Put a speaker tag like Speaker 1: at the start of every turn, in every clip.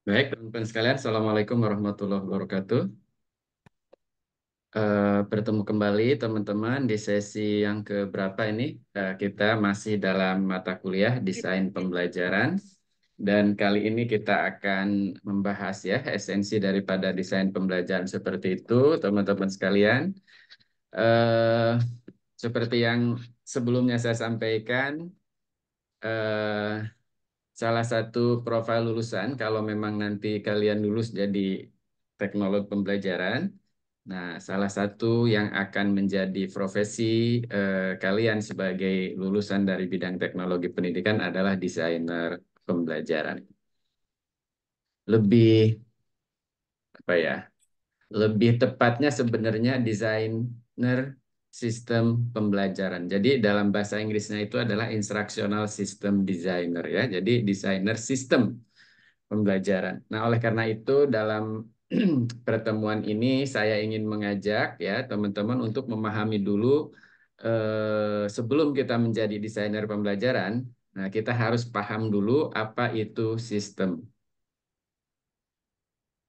Speaker 1: Baik, teman-teman sekalian, Assalamualaikum warahmatullahi wabarakatuh. Bertemu kembali teman-teman di sesi yang keberapa ini? Kita masih dalam mata kuliah Desain Pembelajaran. Dan kali ini kita akan membahas ya esensi daripada desain pembelajaran seperti itu, teman-teman sekalian. Eh, Seperti yang sebelumnya saya sampaikan, eh, salah satu profil lulusan kalau memang nanti kalian lulus jadi teknolog pembelajaran. Nah, salah satu yang akan menjadi profesi kalian sebagai lulusan dari bidang teknologi pendidikan adalah desainer pembelajaran. Lebih apa ya? Lebih tepatnya sebenarnya desainer sistem pembelajaran. Jadi dalam bahasa Inggrisnya itu adalah instructional system designer ya. Jadi desainer sistem pembelajaran. Nah, oleh karena itu dalam pertemuan ini saya ingin mengajak ya teman-teman untuk memahami dulu sebelum kita menjadi desainer pembelajaran, nah kita harus paham dulu apa itu sistem.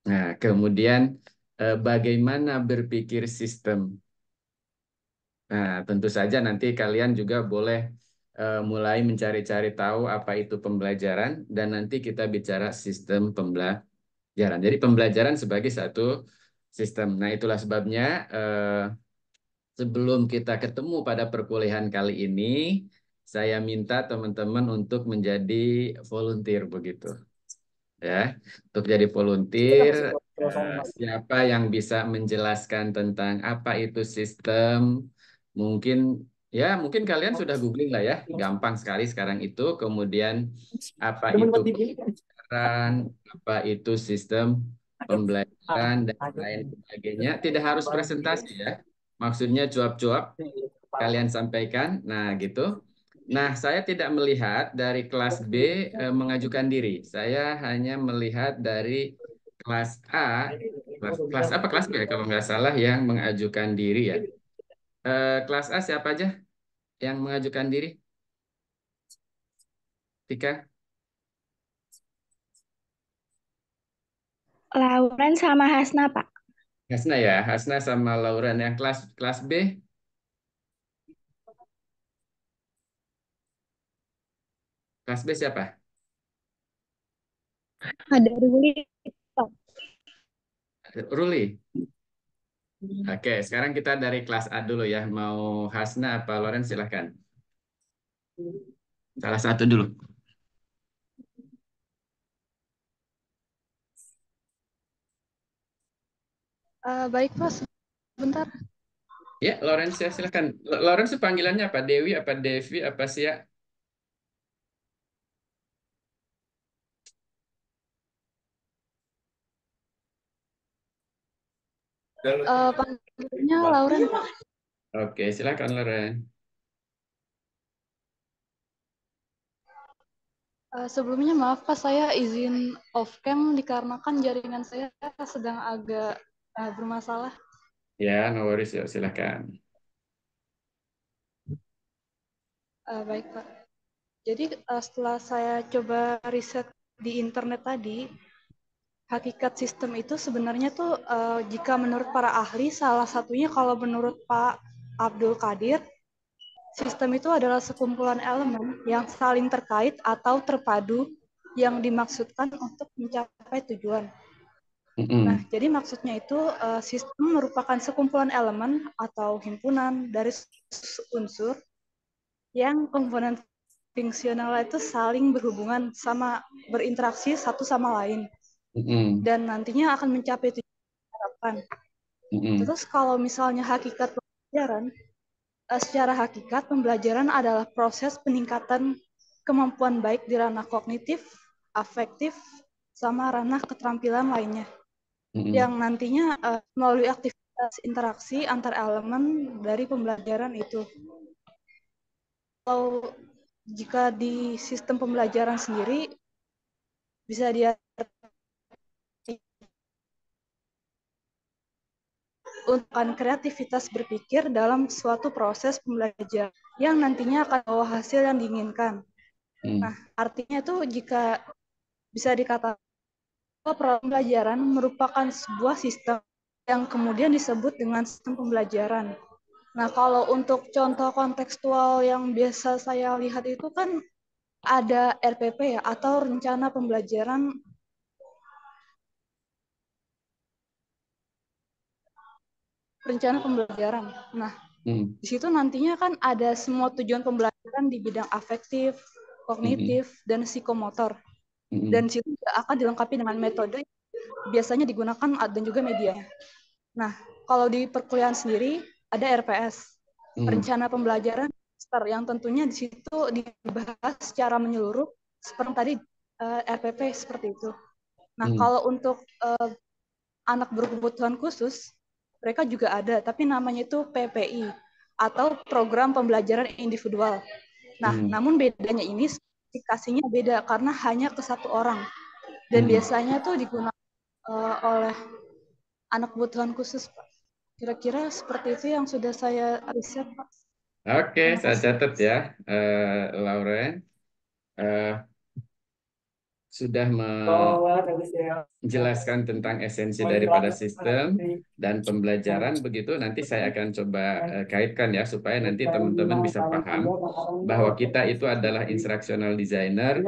Speaker 1: Nah, kemudian bagaimana berpikir sistem. Nah, tentu saja nanti kalian juga boleh mulai mencari-cari tahu apa itu pembelajaran dan nanti kita bicara sistem pembelajaran. Jadi pembelajaran sebagai satu sistem. Nah, itulah sebabnya sebelum kita ketemu pada perkuliahan kali ini, saya minta teman-teman untuk menjadi volunteer begitu. Ya, untuk jadi volunteer, siapa yang bisa menjelaskan tentang apa itu sistem? Mungkin mungkin kalian sudah googling lah ya, gampang sekali sekarang itu. Kemudian apa itu pembelajaran, apa itu sistem pembelajaran dan lain sebagainya. Tidak harus presentasi ya. Maksudnya cuap-cuap kalian sampaikan. Nah, gitu. Nah, saya tidak melihat dari kelas B mengajukan diri. Saya hanya melihat dari kelas A, kelas apa kelas B ya, kalau nggak salah yang mengajukan diri ya. Kelas A siapa aja yang mengajukan diri? Tika,
Speaker 2: Lauren sama Hasna, Pak.
Speaker 1: Hasna ya, Hasna sama Lauren yang kelas kelas B, kelas B siapa?
Speaker 2: Ada Ruli, Pak.
Speaker 1: Ruli. Oke, sekarang kita dari kelas A dulu ya. Mau Hasna apa Lauren silahkan. Salah satu dulu.
Speaker 2: Baik, Pak. Sebentar.
Speaker 1: Ya, Lawrence ya, silakan. Lawrence panggilannya apa? Dewi, apa Devi, apa Sia?
Speaker 2: Panggilnya Lauren, Pak.
Speaker 1: Oke, silakan Lawrence.
Speaker 2: Sebelumnya maaf, Pak. Saya izin off cam dikarenakan jaringan saya sedang agak bermasalah.
Speaker 1: Ya, no worries, ya, silakan.
Speaker 2: Baik, Pak. Jadi setelah saya coba riset di internet tadi, hakikat sistem itu sebenarnya tuh jika menurut para ahli, salah satunya kalau menurut Pak Abdul Qadir, sistem itu adalah sekumpulan elemen yang saling terkait atau terpadu yang dimaksudkan untuk mencapai tujuan. Nah,
Speaker 1: Mm-mm.
Speaker 2: jadi maksudnya itu sistem merupakan sekumpulan elemen atau himpunan dari unsur yang komponen fungsionalnya itu saling berhubungan sama berinteraksi satu sama lain
Speaker 1: Mm-mm.
Speaker 2: dan nantinya akan mencapai tujuan harapan.
Speaker 1: Mm-mm.
Speaker 2: Terus kalau misalnya hakikat pembelajaran, secara hakikat, pembelajaran adalah proses peningkatan kemampuan baik di ranah kognitif, afektif, sama ranah keterampilan lainnya. Yang
Speaker 1: Mm-mm.
Speaker 2: nantinya melalui aktivitas interaksi antar elemen dari pembelajaran itu. Kalau jika di sistem pembelajaran sendiri, bisa diartikan untuk kreativitas berpikir dalam suatu proses pembelajaran yang nantinya akan membawa hasil yang diinginkan. Nah,
Speaker 1: Mm.
Speaker 2: artinya itu jika bisa dikatakan pembelajaran merupakan sebuah sistem yang kemudian disebut dengan sistem pembelajaran. Nah, kalau untuk contoh kontekstual yang biasa saya lihat itu kan ada RPP ya, atau rencana pembelajaran Nah, di situ nantinya kan ada semua tujuan pembelajaran di bidang afektif, kognitif, dan psikomotor. Dan di situ akan dilengkapi dengan metode biasanya digunakan dan juga medianya. Nah, kalau di perkuliahan sendiri ada RPS, rencana pembelajaran yang tentunya di situ dibahas secara menyeluruh seperti tadi RPP seperti itu. Nah, kalau untuk anak berkebutuhan khusus, mereka juga ada, tapi namanya itu PPI atau Program Pembelajaran Individual. Nah, namun bedanya ini aplikasinya beda karena hanya ke satu orang dan biasanya tuh digunakan oleh anak kebutuhan khusus, Pak. Kira-kira seperti itu yang sudah saya riset, Pak.
Speaker 1: Oke, saya catat ya, Lauren. Sudah menjelaskan tentang esensi daripada sistem dan pembelajaran begitu. Nanti saya akan coba kaitkan ya supaya nanti teman-teman bisa paham bahwa kita itu adalah instructional designer.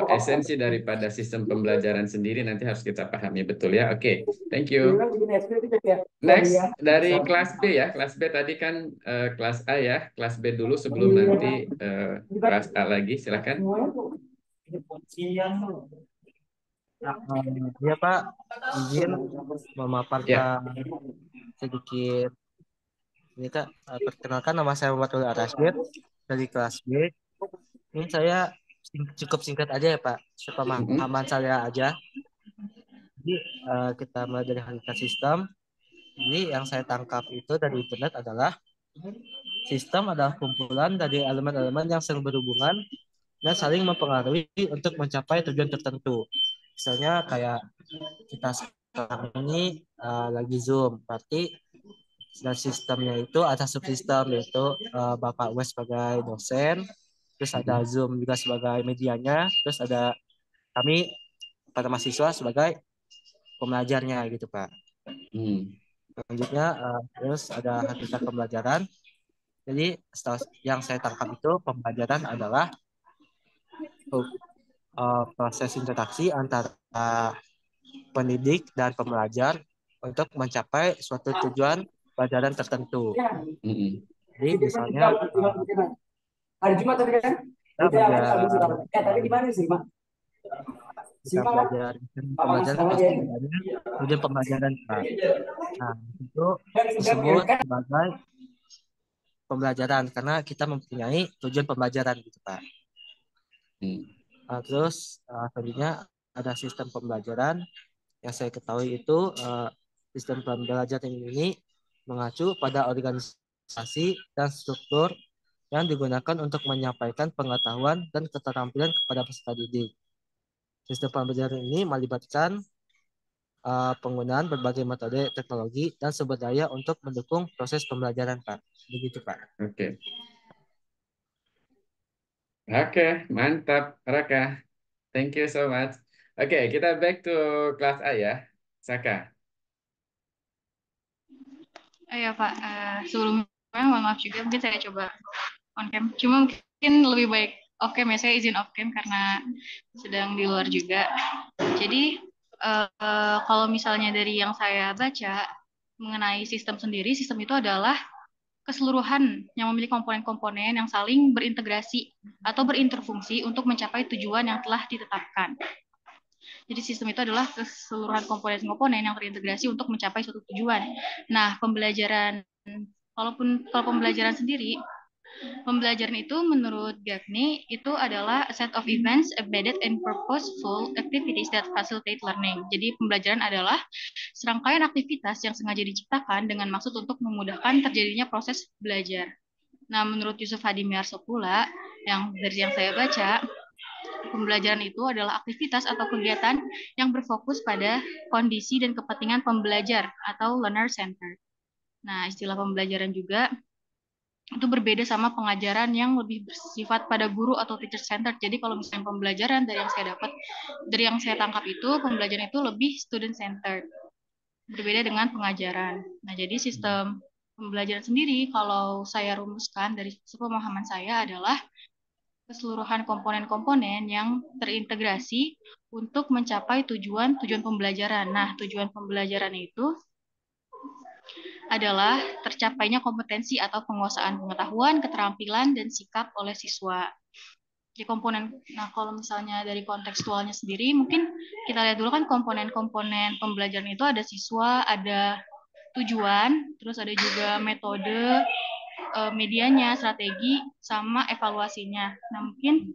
Speaker 1: Esensi daripada sistem pembelajaran sendiri nanti harus kita pahami betul ya. Oke, thank you. Next dari kelas B ya. Kelas B tadi kan kelas A ya. Kelas B dulu sebelum nanti kelas A lagi. Silakan.
Speaker 3: Ya Pak, izin memaparkan sedikit. Ini Kak, perkenalkan nama saya Muhammad Arasbid dari kelas B. Ini saya cukup singkat aja ya Pak, sepemahaman saya aja. Jadi kita mulai dari hakikat sistem. Jadi yang saya tangkap itu dari internet adalah sistem adalah kumpulan dari elemen-elemen yang sering berhubungan dan saling mempengaruhi untuk mencapai tujuan tertentu. Misalnya kayak kita sekarang ini lagi Zoom, berarti dan sistemnya itu ada subsistem yaitu Bapak Wes sebagai dosen, terus ada Zoom juga sebagai medianya, terus ada kami para mahasiswa sebagai pembelajarnya gitu Pak. Selanjutnya terus ada hakikat pembelajaran. Jadi yang saya tangkap itu pembelajaran adalah proses interaksi antara pendidik dan pembelajar untuk mencapai suatu tujuan pelajaran tertentu. Jadi misalnya hari Jumat tadi kan kita belajar kita belajar pembelajaran pasti ada tujuan pembelajaran Pak. Nah itu disebut sebagai pembelajaran karena kita mempunyai tujuan pembelajaran gitu Pak. Terus selanjutnya ada sistem pembelajaran yang saya ketahui itu sistem pembelajaran ini mengacu pada organisasi dan struktur yang digunakan untuk menyampaikan pengetahuan dan keterampilan kepada peserta didik. Sistem pembelajaran ini melibatkan penggunaan berbagai metode teknologi dan sumber daya untuk mendukung proses pembelajaran, Pak. Begitu, Pak.
Speaker 1: Oke. Oke, mantap, Raka. Thank you so much. Oke, kita back to kelas A ya. Saka.
Speaker 4: Ya Pak, sebelumnya mohon maaf juga mungkin saya coba on cam. Cuma mungkin lebih baik off cam ya, saya izin off cam karena sedang di luar juga. Jadi kalau misalnya dari yang saya baca mengenai sistem sendiri, sistem itu adalah keseluruhan yang memiliki komponen-komponen yang saling berintegrasi atau berinterfungsi untuk mencapai tujuan yang telah ditetapkan. Jadi sistem itu adalah keseluruhan komponen-komponen yang terintegrasi untuk mencapai suatu tujuan. Nah, kalau pembelajaran sendiri, pembelajaran itu menurut Gaffney itu adalah a set of events embedded in purposeful activities that facilitate learning. Jadi pembelajaran adalah serangkaian aktivitas yang sengaja diciptakan dengan maksud untuk memudahkan terjadinya proses belajar. Nah, menurut Yusuf Hadi Miarso pula, dari yang saya baca, pembelajaran itu adalah aktivitas atau kegiatan yang berfokus pada kondisi dan kepentingan pembelajar atau learner center. Nah, istilah pembelajaran juga itu berbeda sama pengajaran yang lebih bersifat pada guru atau teacher centered. Jadi kalau misalnya pembelajaran dari yang saya tangkap itu pembelajaran itu lebih student centered, berbeda dengan pengajaran. Nah, jadi sistem pembelajaran sendiri kalau saya rumuskan dari sepemahaman saya adalah keseluruhan komponen-komponen yang terintegrasi untuk mencapai tujuan pembelajaran. Nah, tujuan pembelajaran itu adalah tercapainya kompetensi atau penguasaan pengetahuan, keterampilan, dan sikap oleh siswa. Di komponen, nah kalau misalnya dari kontekstualnya sendiri, mungkin kita lihat dulu kan komponen-komponen pembelajaran itu ada siswa, ada tujuan, terus ada juga metode, medianya, strategi, sama evaluasinya. Nah mungkin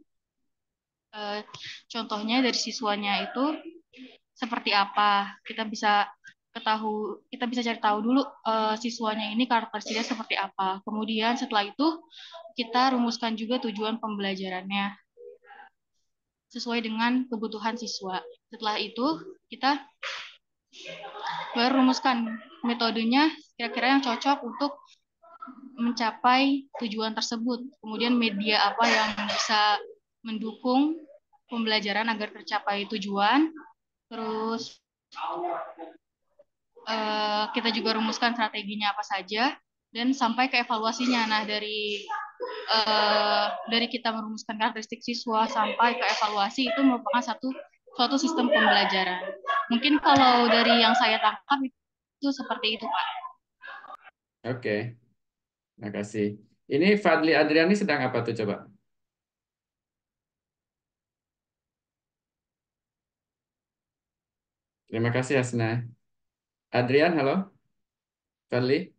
Speaker 4: contohnya dari siswanya itu seperti apa, kita bisa cari tahu dulu siswanya ini karakteristiknya seperti apa. Kemudian setelah itu kita rumuskan juga tujuan pembelajarannya sesuai dengan kebutuhan siswa. Setelah itu kita baru rumuskan metodenya kira-kira yang cocok untuk mencapai tujuan tersebut. Kemudian media apa yang bisa mendukung pembelajaran agar tercapai tujuan. Terus kita juga rumuskan strateginya apa saja dan sampai ke evaluasinya. Nah, dari kita merumuskan karakteristik siswa sampai ke evaluasi itu merupakan suatu sistem pembelajaran. Mungkin kalau dari yang saya tangkap itu seperti itu, Pak.
Speaker 1: Oke, makasih. Ini Fadli Adriani sedang apa tuh coba? Terima kasih Hasna. Adrian, halo? Fadli?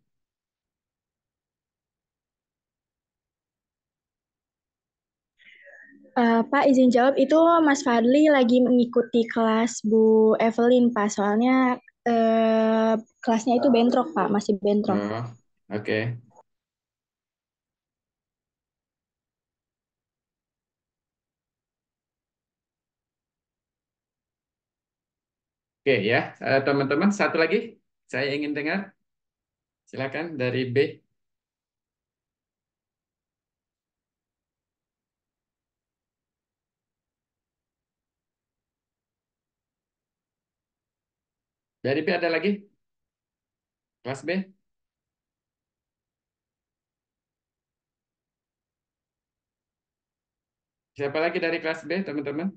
Speaker 5: Pak izin jawab itu Mas Fadli lagi mengikuti kelas Bu Evelyn Pak, soalnya kelasnya itu bentrok Pak, masih bentrok.
Speaker 1: Oh, oke. Oke ya, teman-teman satu lagi saya ingin dengar. Silakan dari B. Dari B ada lagi? Kelas B? Siapa lagi dari kelas B, teman-teman?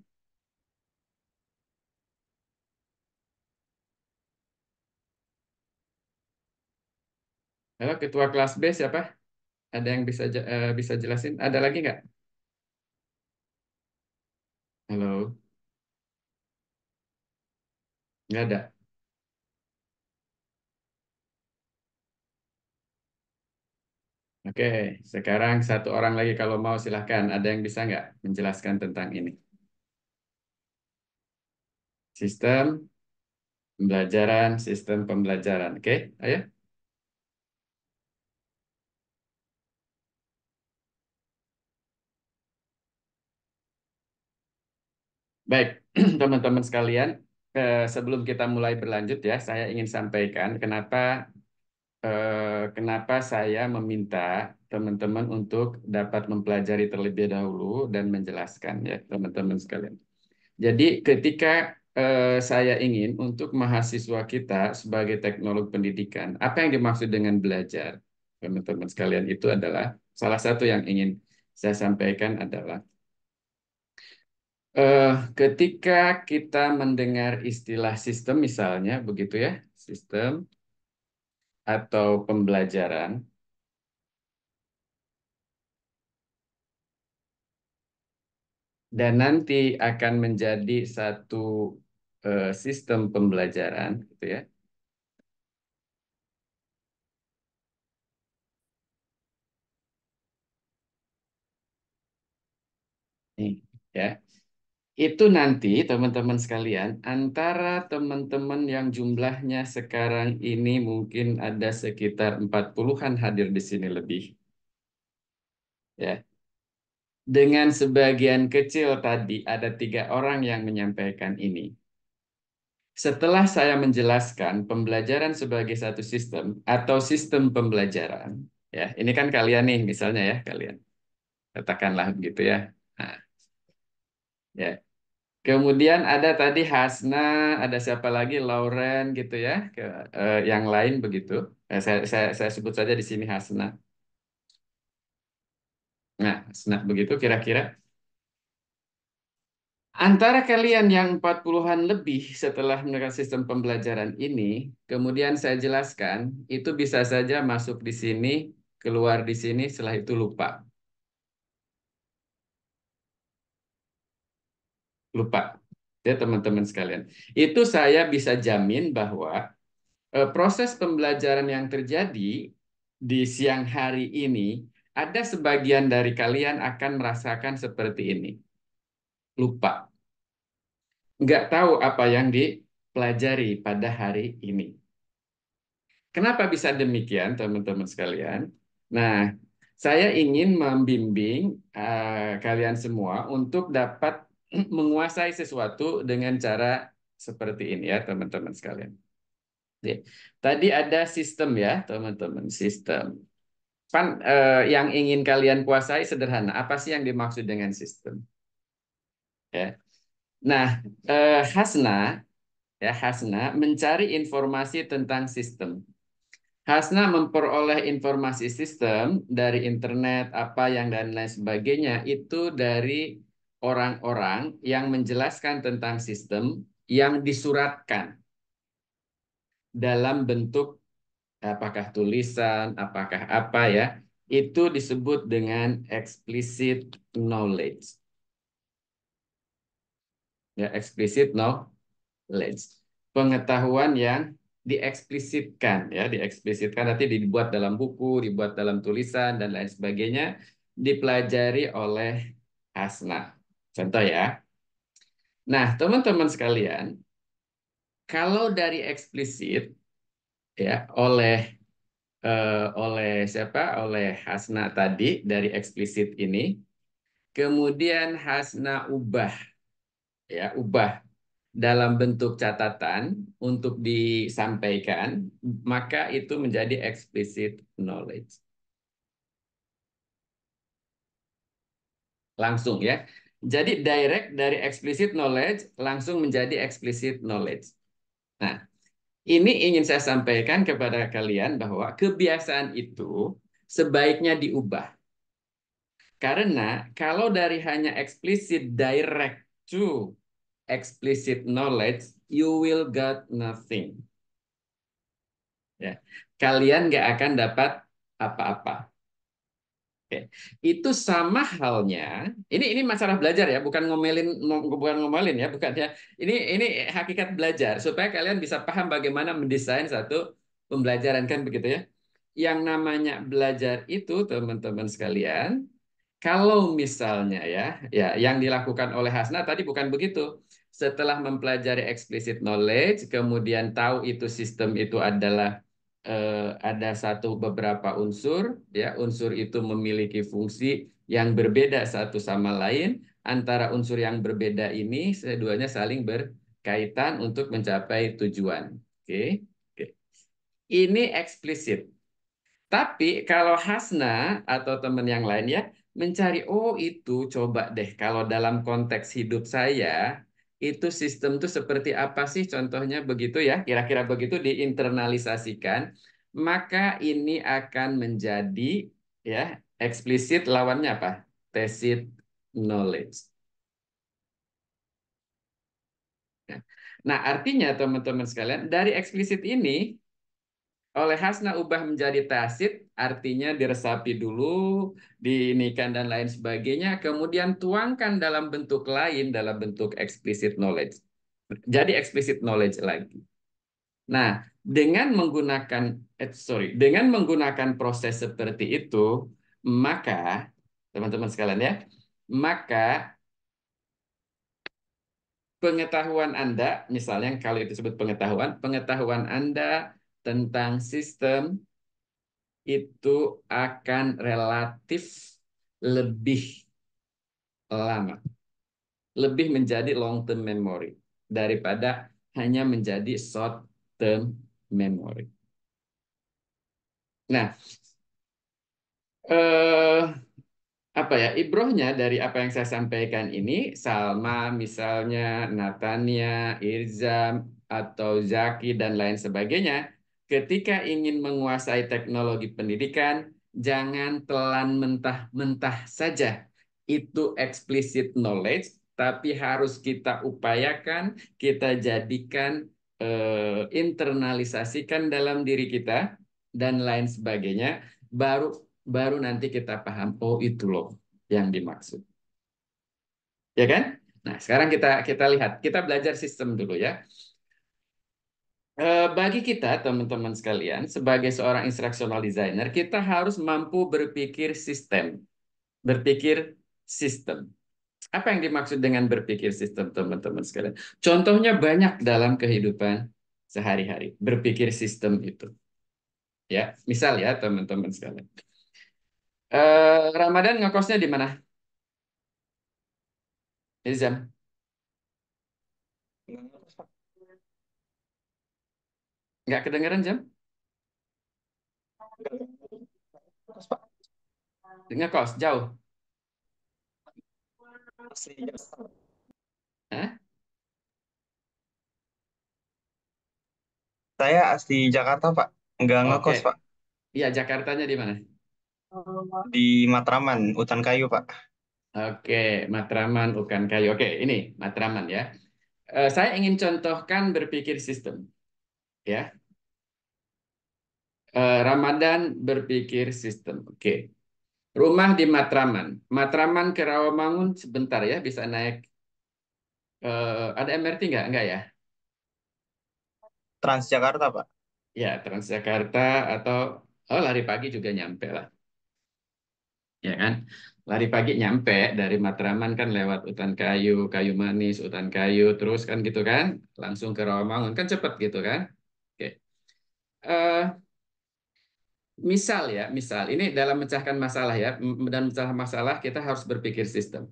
Speaker 1: Halo, ketua kelas B siapa? Ada yang bisa jelasin? Ada lagi nggak? Halo, nggak ada. Oke, sekarang satu orang lagi kalau mau silahkan. Ada yang bisa nggak menjelaskan tentang ini? Sistem pembelajaran. Oke, ayo. Baik, teman-teman sekalian, sebelum kita mulai berlanjut ya, saya ingin sampaikan kenapa saya meminta teman-teman untuk dapat mempelajari terlebih dahulu dan menjelaskan ya, teman-teman sekalian. Jadi ketika saya ingin untuk mahasiswa kita sebagai teknolog pendidikan, apa yang dimaksud dengan belajar, teman-teman sekalian, itu adalah salah satu yang ingin saya sampaikan adalah ketika kita mendengar istilah sistem misalnya begitu ya, sistem atau pembelajaran, dan nanti akan menjadi satu sistem pembelajaran gitu ya. Nih, ya. Itu nanti teman-teman sekalian, antara teman-teman yang jumlahnya sekarang ini mungkin ada sekitar 40-an hadir di sini lebih. Ya. Dengan sebagian kecil tadi ada 3 orang yang menyampaikan ini. Setelah saya menjelaskan pembelajaran sebagai satu sistem atau sistem pembelajaran, Ya, ini kan kalian nih misalnya ya, kalian. Katakanlah begitu ya. Nah, ya. Kemudian ada tadi Hasna, ada siapa lagi? Lauren gitu ya. Yang lain begitu. Saya sebut saja di sini Hasna. Nah, Hasna begitu kira-kira. Antara kalian yang 40-an lebih setelah menekan sistem pembelajaran ini, kemudian saya jelaskan, itu bisa saja masuk di sini, keluar di sini, setelah itu lupa. Lupa. Ya, teman-teman sekalian. Itu saya bisa jamin bahwa proses pembelajaran yang terjadi di siang hari ini, ada sebagian dari kalian akan merasakan seperti ini. Lupa. Nggak tahu apa yang dipelajari pada hari ini. Kenapa bisa demikian, teman-teman sekalian? Nah, saya ingin membimbing kalian semua untuk dapat menguasai sesuatu dengan cara seperti ini ya, teman-teman sekalian. Oke. Tadi ada sistem ya, teman-teman, sistem. Yang ingin kalian kuasai sederhana. Apa sih yang dimaksud dengan sistem? Ya. Nah, Hasna Hasna mencari informasi tentang sistem. Hasna memperoleh informasi sistem dari internet, apa yang dan lain sebagainya itu dari orang-orang yang menjelaskan tentang sistem yang disuratkan dalam bentuk apakah tulisan, apakah apa ya, itu disebut dengan explicit knowledge. Ya, explicit knowledge. Pengetahuan yang dieksplisitkan ya, dieksplisitkan nanti dibuat dalam buku, dibuat dalam tulisan dan lain sebagainya, dipelajari oleh Hasna. Contoh ya. Nah, teman-teman sekalian, kalau dari eksplisit ya oleh siapa? Oleh Hasna tadi dari eksplisit ini, kemudian Hasna ubah dalam bentuk catatan untuk disampaikan, maka itu menjadi explicit knowledge. Langsung ya. Jadi direct dari explicit knowledge langsung menjadi explicit knowledge. Nah, ini ingin saya sampaikan kepada kalian bahwa kebiasaan itu sebaiknya diubah. Karena kalau dari hanya explicit direct to explicit knowledge, you will get nothing. Ya, kalian nggak akan dapat apa-apa. Oke. Itu sama halnya. Ini masalah belajar ya, bukan ngomelin ya, bukan ya. Ini hakikat belajar supaya kalian bisa paham bagaimana mendesain satu pembelajaran kan begitu ya. Yang namanya belajar itu teman-teman sekalian, kalau misalnya ya yang dilakukan oleh Hasna tadi bukan begitu. Setelah mempelajari explicit knowledge, kemudian tahu itu sistem itu adalah ada beberapa unsur, ya unsur itu memiliki fungsi yang berbeda satu sama lain. Antara unsur yang berbeda ini, keduanya saling berkaitan untuk mencapai tujuan. Oke, oke. Ini eksplisit. Tapi kalau Hasna atau teman yang lain ya mencari, oh itu coba deh kalau dalam konteks hidup saya itu sistem tuh seperti apa sih contohnya begitu ya, kira-kira begitu diinternalisasikan, maka ini akan menjadi ya eksplisit lawannya apa? Tacit knowledge. Nah, artinya teman-teman sekalian dari eksplisit ini oleh Hasna ubah menjadi tacit, artinya diresapi dulu, diinikan dan lain sebagainya, kemudian tuangkan dalam bentuk lain, dalam bentuk explicit knowledge. Jadi explicit knowledge lagi. Nah, dengan menggunakan proses seperti itu, maka teman-teman sekalian ya, maka pengetahuan Anda, misalnya kalau itu disebut pengetahuan Anda tentang sistem itu akan relatif lebih lama, lebih menjadi long term memory daripada hanya menjadi short term memory. Nah, eh, apa ya, ibrohnya dari apa yang saya sampaikan ini, Salma misalnya, Natania, Irzam, atau Zaki dan lain sebagainya, ketika ingin menguasai teknologi pendidikan, jangan telan mentah-mentah saja. Itu explicit knowledge, tapi harus kita upayakan, kita jadikan, internalisasikan dalam diri kita dan lain sebagainya. Baru baru nanti kita paham, oh itu loh yang dimaksud. Ya kan? Nah, sekarang kita kita lihat, kita belajar sistem dulu ya. Bagi kita, teman-teman sekalian, sebagai seorang instructional designer, kita harus mampu berpikir sistem. Berpikir sistem. Apa yang dimaksud dengan berpikir sistem, teman-teman sekalian? Contohnya banyak dalam kehidupan sehari-hari. Berpikir sistem itu. Ya, misal ya, teman-teman sekalian. Ramadan ngekosnya di mana? Izam. Nggak kedengeran, Jam? Ngekos, jauh. Hah?
Speaker 6: Saya asli Jakarta, Pak. Nggak
Speaker 1: Oke.
Speaker 6: ngekos, Pak.
Speaker 1: Iya, Jakartanya di mana?
Speaker 6: Di Matraman, Hutan Kayu, Pak.
Speaker 1: Oke, Matraman, Ukan Kayu. Oke, ini Matraman ya. Saya ingin contohkan berpikir sistem. Ya, Ramadan berpikir sistem. Oke. Rumah di Matraman. Matraman ke Rawamangun sebentar ya, bisa naik. Ada MRT nggak? Nggak ya?
Speaker 6: Transjakarta, Pak.
Speaker 1: Ya, Transjakarta atau lari pagi juga nyampe lah. Ya kan? Lari pagi nyampe dari Matraman kan lewat Utan Kayu, Kayu Manis, Utan Kayu, terus kan gitu kan, langsung ke Rawamangun kan cepet gitu kan? Oke. Eh, misal ya, misal ini dalam memecahkan masalah ya, dan memecahkan masalah kita harus berpikir sistem.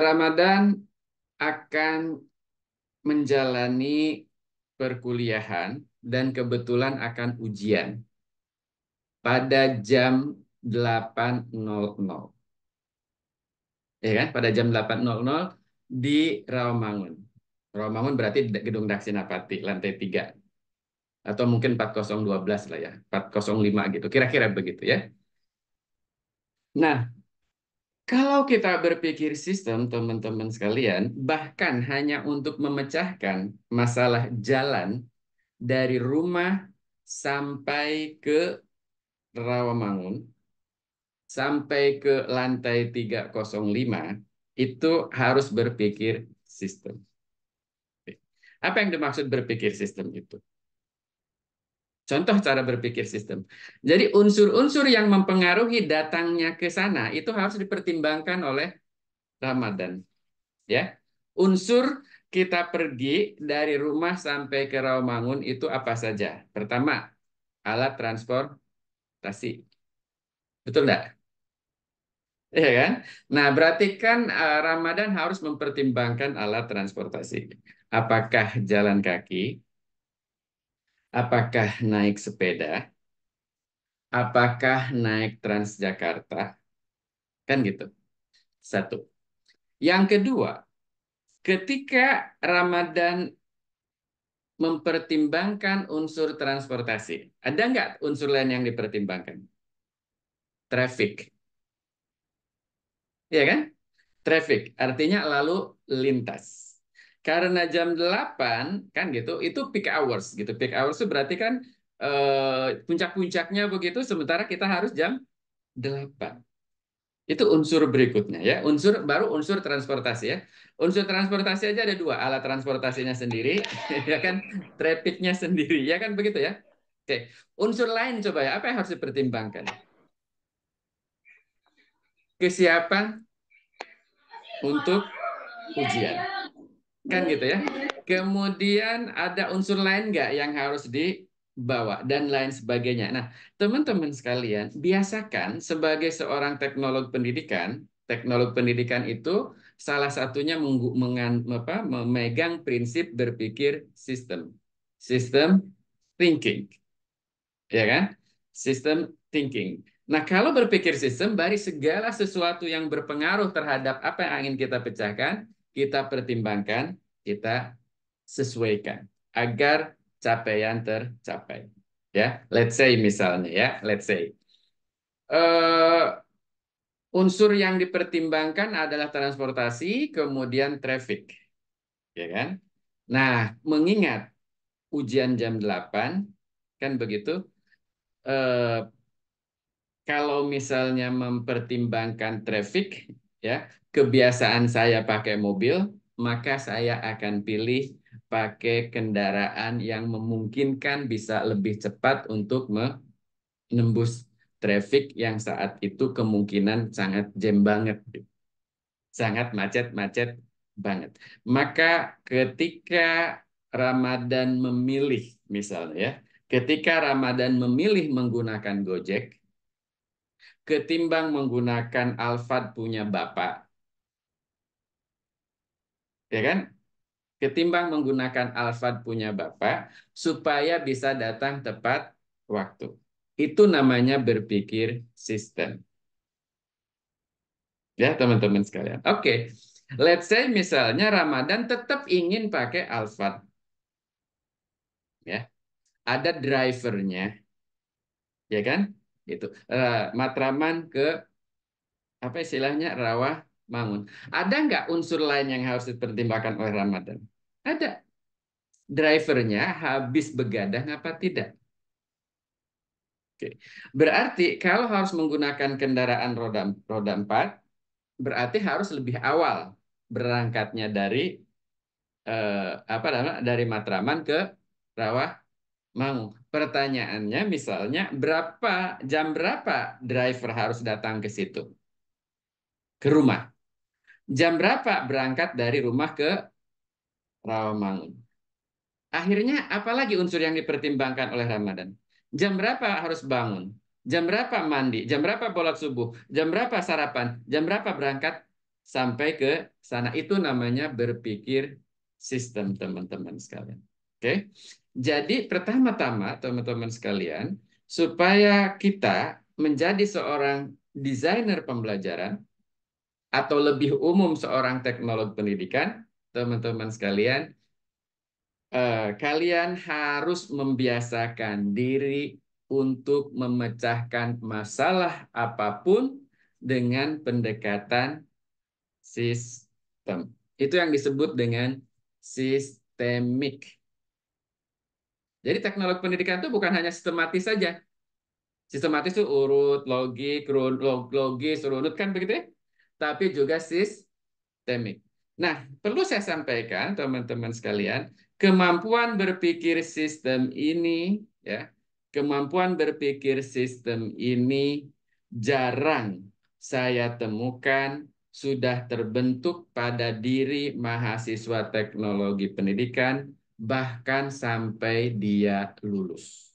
Speaker 1: Ramadan akan menjalani perkuliahan dan kebetulan akan ujian pada jam 8.00. Ya kan? Pada jam 8.00 di Rawamangun. Rawamangun berarti Gedung Daksinapati, lantai 3. Atau mungkin 4012 lah ya. 405 gitu. Kira-kira begitu ya. Nah, kalau kita berpikir sistem, teman-teman sekalian, bahkan hanya untuk memecahkan masalah jalan dari rumah sampai ke Rawamangun, sampai ke lantai 305, itu harus berpikir sistem. Apa yang dimaksud berpikir sistem itu? Contoh cara berpikir sistem. Jadi unsur-unsur yang mempengaruhi datangnya ke sana itu harus dipertimbangkan oleh Ramadan. Ya, unsur kita pergi dari rumah sampai ke Rawamangun itu apa saja? Pertama, alat transportasi. Betul enggak? Iya kan? Nah, berarti kan Ramadan harus mempertimbangkan alat transportasi. Apakah jalan kaki? Apakah naik sepeda? Apakah naik Transjakarta? Kan gitu. Satu. Yang kedua, ketika Ramadan mempertimbangkan unsur transportasi, ada nggak unsur lain yang dipertimbangkan? Traffic. Iya kan? Traffic, artinya lalu lintas. Karena jam 8 kan gitu, itu peak hours gitu. Peak hours itu berarti kan puncak-puncaknya begitu, sementara kita harus jam 8. Itu unsur berikutnya ya. Unsur transportasi ya. Unsur transportasi aja ada dua, alat transportasinya sendiri, ya kan, trafficnya sendiri, ya kan begitu ya. Oke, unsur lain coba ya, apa yang harus dipertimbangkan? Kesiapan untuk ujian. Kan gitu ya. Kemudian ada unsur lain nggak yang harus dibawa dan lain sebagainya. Nah, teman-teman sekalian, biasakan sebagai seorang teknolog pendidikan itu salah satunya memegang prinsip berpikir sistem. Sistem thinking. Ya kan? Sistem thinking. Nah, kalau berpikir sistem, dari segala sesuatu yang berpengaruh terhadap apa yang ingin kita pecahkan, kita pertimbangkan, kita sesuaikan agar capaian tercapai. Ya, let's say misalnya ya, let's say unsur yang dipertimbangkan adalah transportasi, kemudian traffic, ya kan? Nah, mengingat ujian jam 8, kan begitu, eh, kalau misalnya mempertimbangkan traffic, ya, kebiasaan saya pakai mobil, maka saya akan pilih pakai kendaraan yang memungkinkan bisa lebih cepat untuk menembus traffic yang saat itu kemungkinan sangat jam banget, sangat macet-macet banget. Maka ketika Ramadan memilih, misalnya ya, ketika Ramadan memilih menggunakan Gojek, ketimbang menggunakan Alphard punya bapak, ya kan? Ketimbang menggunakan Alphard punya bapak, supaya bisa datang tepat waktu. Itu namanya berpikir sistem. Ya, teman-teman sekalian. Oke, let's say misalnya Ramadan tetap ingin pakai Alphard. Ya, ada drivernya, ya kan? Itu Matraman ke apa istilahnya Rawah Mangun. Ada nggak unsur lain yang harus dipertimbangkan oleh Ramadan? Ada. Drivernya habis begadang apa tidak? Oke. Berarti kalau harus menggunakan kendaraan roda 4, berarti harus lebih awal berangkatnya dari apa namanya dari Matraman ke Rawah Mangun. Pertanyaannya misalnya jam berapa driver harus datang ke situ? Ke rumah. Jam berapa berangkat dari rumah ke Rawamangun? Akhirnya apalagi unsur yang dipertimbangkan oleh Ramadan? Jam berapa harus bangun? Jam berapa mandi? Jam berapa sholat subuh? Jam berapa sarapan? Jam berapa berangkat sampai ke sana? Itu namanya berpikir sistem, teman-teman sekalian. Oke. Jadi pertama-tama teman-teman sekalian, supaya kita menjadi seorang desainer pembelajaran atau lebih umum seorang teknolog pendidikan, teman-teman sekalian, kalian harus membiasakan diri untuk memecahkan masalah apapun dengan pendekatan sistem. Itu yang disebut dengan sistemik. Jadi teknologi pendidikan itu bukan hanya sistematis saja. Sistematis itu urut, logik, logis, runut kan begitu ya? Tapi juga sistemik. Nah, perlu saya sampaikan teman-teman sekalian, kemampuan berpikir sistem ini ya, kemampuan berpikir sistem ini jarang saya temukan sudah terbentuk pada diri mahasiswa teknologi pendidikan bahkan sampai dia lulus.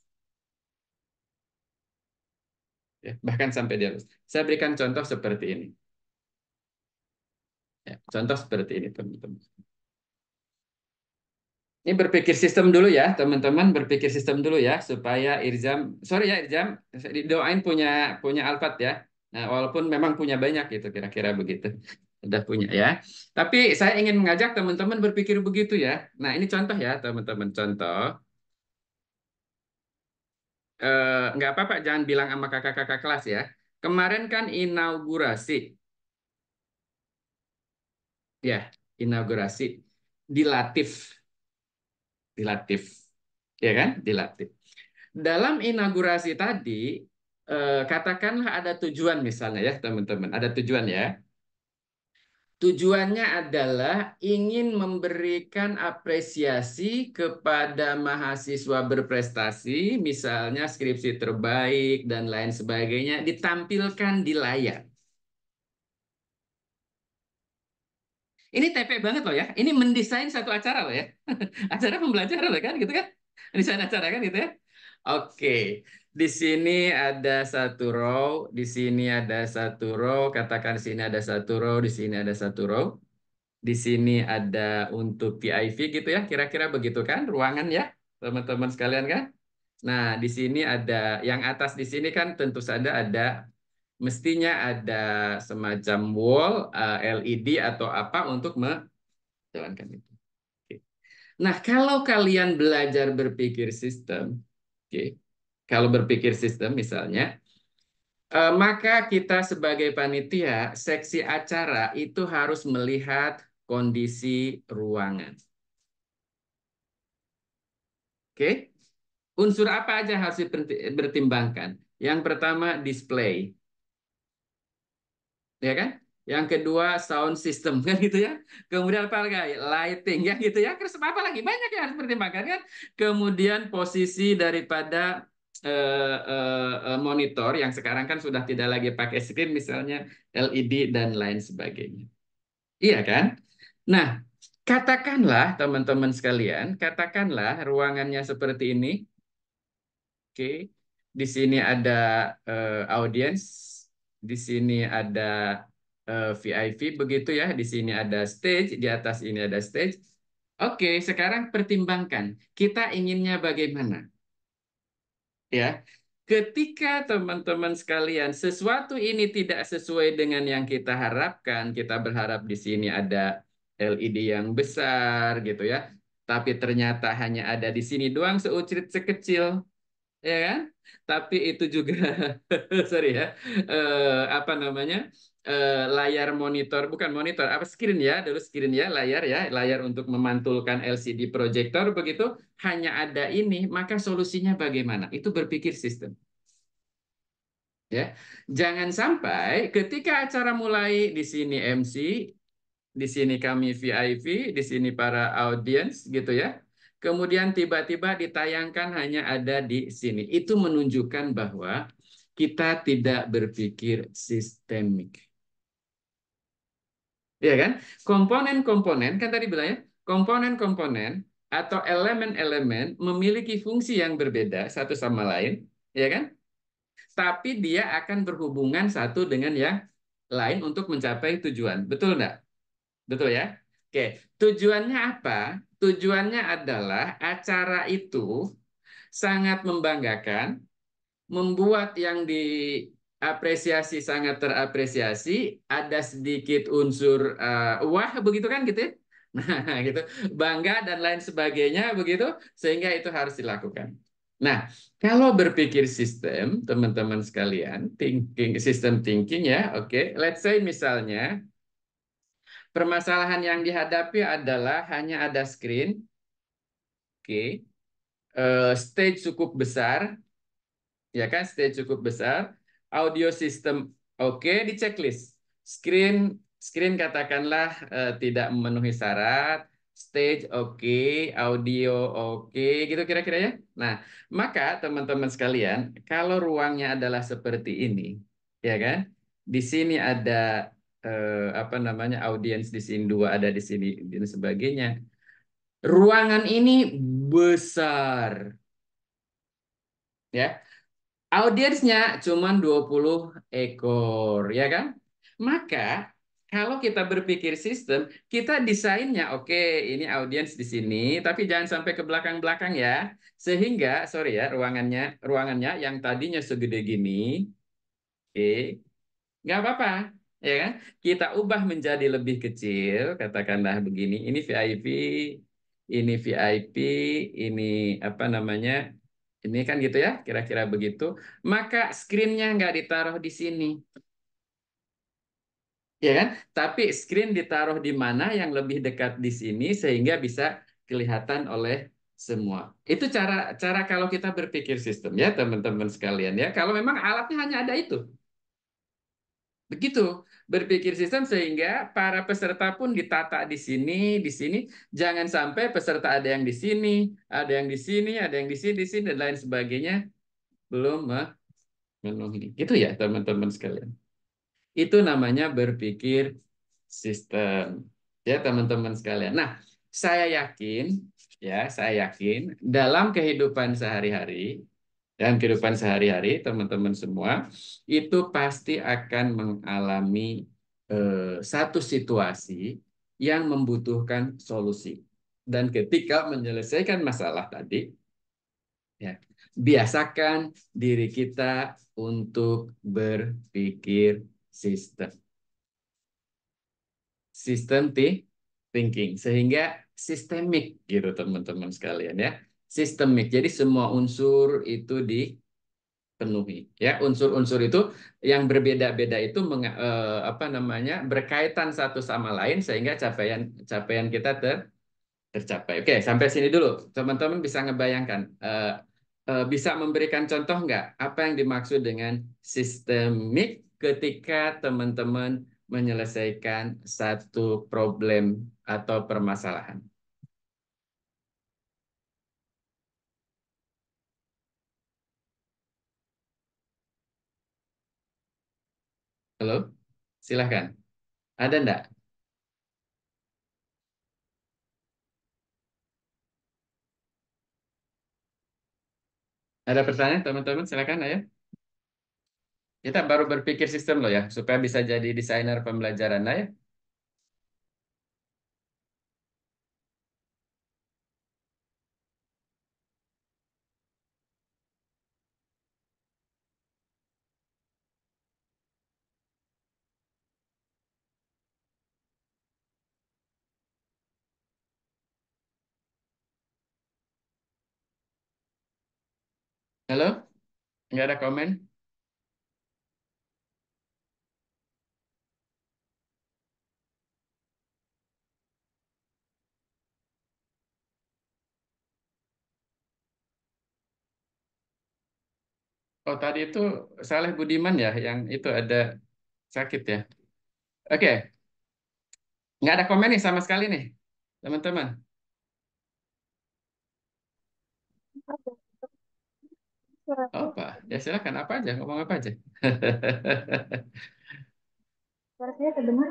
Speaker 1: Ya, bahkan sampai dia lulus. Saya berikan contoh seperti ini. Ya, contoh seperti ini, teman-teman. Ini berpikir sistem dulu ya, teman-teman. Berpikir sistem dulu ya, supaya Irzam, sorry ya Irzam, didoain punya Alphard ya. Nah, walaupun memang punya banyak gitu, kira-kira begitu. Udah punya ya. Tapi saya ingin mengajak teman-teman berpikir begitu ya. Nah, ini contoh ya, teman-teman. Contoh. Nggak apa-apa, jangan bilang sama kakak-kakak kelas ya. Kemarin kan inaugurasi. Ya, inaugurasi. Dilatif. Dilatif. Ya kan? Dilatif. Dalam inaugurasi tadi, katakanlah ada tujuan misalnya ya teman-teman, ada tujuan ya. Tujuannya adalah ingin memberikan apresiasi kepada mahasiswa berprestasi, misalnya skripsi terbaik dan lain sebagainya, ditampilkan di layar. Ini TP banget loh ya, ini mendesain satu acara loh ya. Acara pembelajaran loh kan, gitu kan? Desain acara kan gitu ya. Oke, di sini ada satu row, di sini ada satu row, katakan di sini ada satu row, di sini ada satu row, di sini ada untuk PIV gitu ya, kira-kira begitu kan, ruangan ya, teman-teman sekalian kan? Nah, di sini ada yang atas di sini kan tentu saja mestinya ada semacam wall LED atau apa untuk menjalankan itu. Oke. Nah, kalau kalian belajar berpikir sistem, oke, kalau berpikir sistem misalnya, maka kita sebagai panitia seksi acara itu harus melihat kondisi ruangan. Oke, unsur apa aja harus dipertimbangkan? Yang pertama display, ya kan? Yang kedua sound system kan gitu ya. Kemudian apa lagi? Lighting ya gitu ya. Terus apa lagi? Banyak yang harus dipertimbangkan kan. Kemudian posisi daripada monitor yang sekarang kan sudah tidak lagi pakai screen misalnya LED dan lain sebagainya. Iya kan? Nah, katakanlah teman-teman sekalian, katakanlah ruangannya seperti ini. Oke, di sini ada audience, di sini ada VIP begitu ya, di sini ada stage, di atas ini ada stage. Oke, sekarang pertimbangkan kita inginnya bagaimana, ya. Ketika teman-teman sekalian sesuatu ini tidak sesuai dengan yang kita harapkan, kita berharap di sini ada LED yang besar gitu ya, tapi ternyata hanya ada di sini doang seucrit sekecil, ya kan? Tapi itu juga sorry ya, apa namanya, layar monitor, bukan monitor, apa screen ya, dulu screen ya, layar untuk memantulkan LCD proyektor begitu, hanya ada ini, maka solusinya bagaimana? Itu berpikir sistem. Ya, jangan sampai ketika acara mulai di sini MC, di sini kami VIP, di sini para audiens gitu ya. Kemudian tiba-tiba ditayangkan hanya ada di sini. Itu menunjukkan bahwa kita tidak berpikir sistemik. Ya kan? Komponen-komponen, kan tadi bilangnya, komponen-komponen atau elemen-elemen memiliki fungsi yang berbeda satu sama lain, ya kan? Tapi dia akan berhubungan satu dengan yang lain untuk mencapai tujuan. Betul enggak? Betul ya? Oke, tujuannya apa? Tujuannya adalah acara itu sangat membanggakan, membuat yang diapresiasi sangat terapresiasi, ada sedikit unsur wah begitu kan gitu ya. Nah, gitu. Bangga dan lain sebagainya begitu, sehingga itu harus dilakukan. Nah, kalau berpikir sistem, teman-teman sekalian, sistem thinking ya, oke. Let's say misalnya permasalahan yang dihadapi adalah hanya ada screen, oke, stage cukup besar, ya kan, stage cukup besar, audio system oke, di checklist, screen screen katakanlah tidak memenuhi syarat, stage oke, audio oke, gitu kira-kira ya. Nah, maka teman-teman sekalian, kalau ruangnya adalah seperti ini, ya kan, di sini ada apa namanya, audiens di sini dua, ada di sini dan sebagainya. Ruangan ini besar, ya. Audiensnya cuma 20 ekor, ya kan? Maka kalau kita berpikir sistem, kita desainnya oke, ini audiens di sini, tapi jangan sampai ke belakang-belakang ya. Sehingga, sorry ya, ruangannya yang tadinya segede gini, oke, nggak apa-apa, ya kan? Kita ubah menjadi lebih kecil, katakanlah begini. Ini VIP, ini VIP, ini apa namanya? Ini kan gitu ya, kira-kira begitu. Maka screen-nya nggak ditaruh di sini, ya kan? Tapi screen ditaruh di mana yang lebih dekat di sini sehingga bisa kelihatan oleh semua. Itu cara cara kalau kita berpikir sistem ya, teman-teman sekalian ya. Kalau memang alatnya hanya ada itu. Begitu berpikir sistem sehingga para peserta pun ditata di sini, jangan sampai peserta ada yang di sini, ada yang di sini, ada yang di sini dan lain sebagainya belum memenuhi. Itu ya teman-teman sekalian. Itu namanya berpikir sistem. Ya teman-teman sekalian. Nah, saya yakin saya yakin dalam kehidupan sehari-hari, teman-teman semua itu pasti akan mengalami satu situasi yang membutuhkan solusi. Dan ketika menyelesaikan masalah tadi, ya, biasakan diri kita untuk berpikir sistem. Sistem thinking. Sehingga sistemik gitu teman-teman sekalian ya. Sistemik. Jadi semua unsur itu dipenuhi. Ya, unsur-unsur itu yang berbeda-beda itu apa namanya berkaitan satu sama lain sehingga capaian kita tercapai. Oke, sampai sini dulu. Teman-teman bisa ngebayangkan, bisa memberikan contoh nggak apa yang dimaksud dengan sistemik ketika teman-teman menyelesaikan satu problem atau permasalahan. Halo, silahkan. Ada nggak? Ada pertanyaan teman-teman? Silakan ya. Kita baru berpikir sistem loh ya, supaya bisa jadi desainer pembelajaran lah ya. Halo, nggak ada komen? Oh, tadi itu Saleh Budiman ya, yang itu ada sakit ya. Oke, nggak ada komen nih sama sekali nih, teman-teman. Apa? Ya silakan apa aja, ngomong apa aja.
Speaker 5: Suara saya terdengar?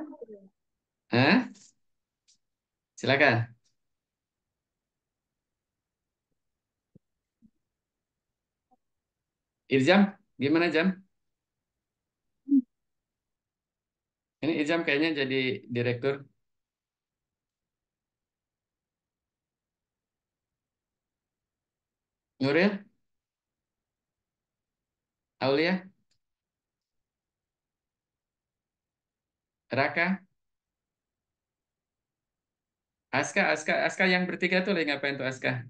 Speaker 1: Hah? Silakan. Irjam, gimana Jam? Ini Irjam kayaknya jadi direktur. Nuril, Aulia, Raka, Aska yang bertiga tuh lagi ngapain tuh Aska?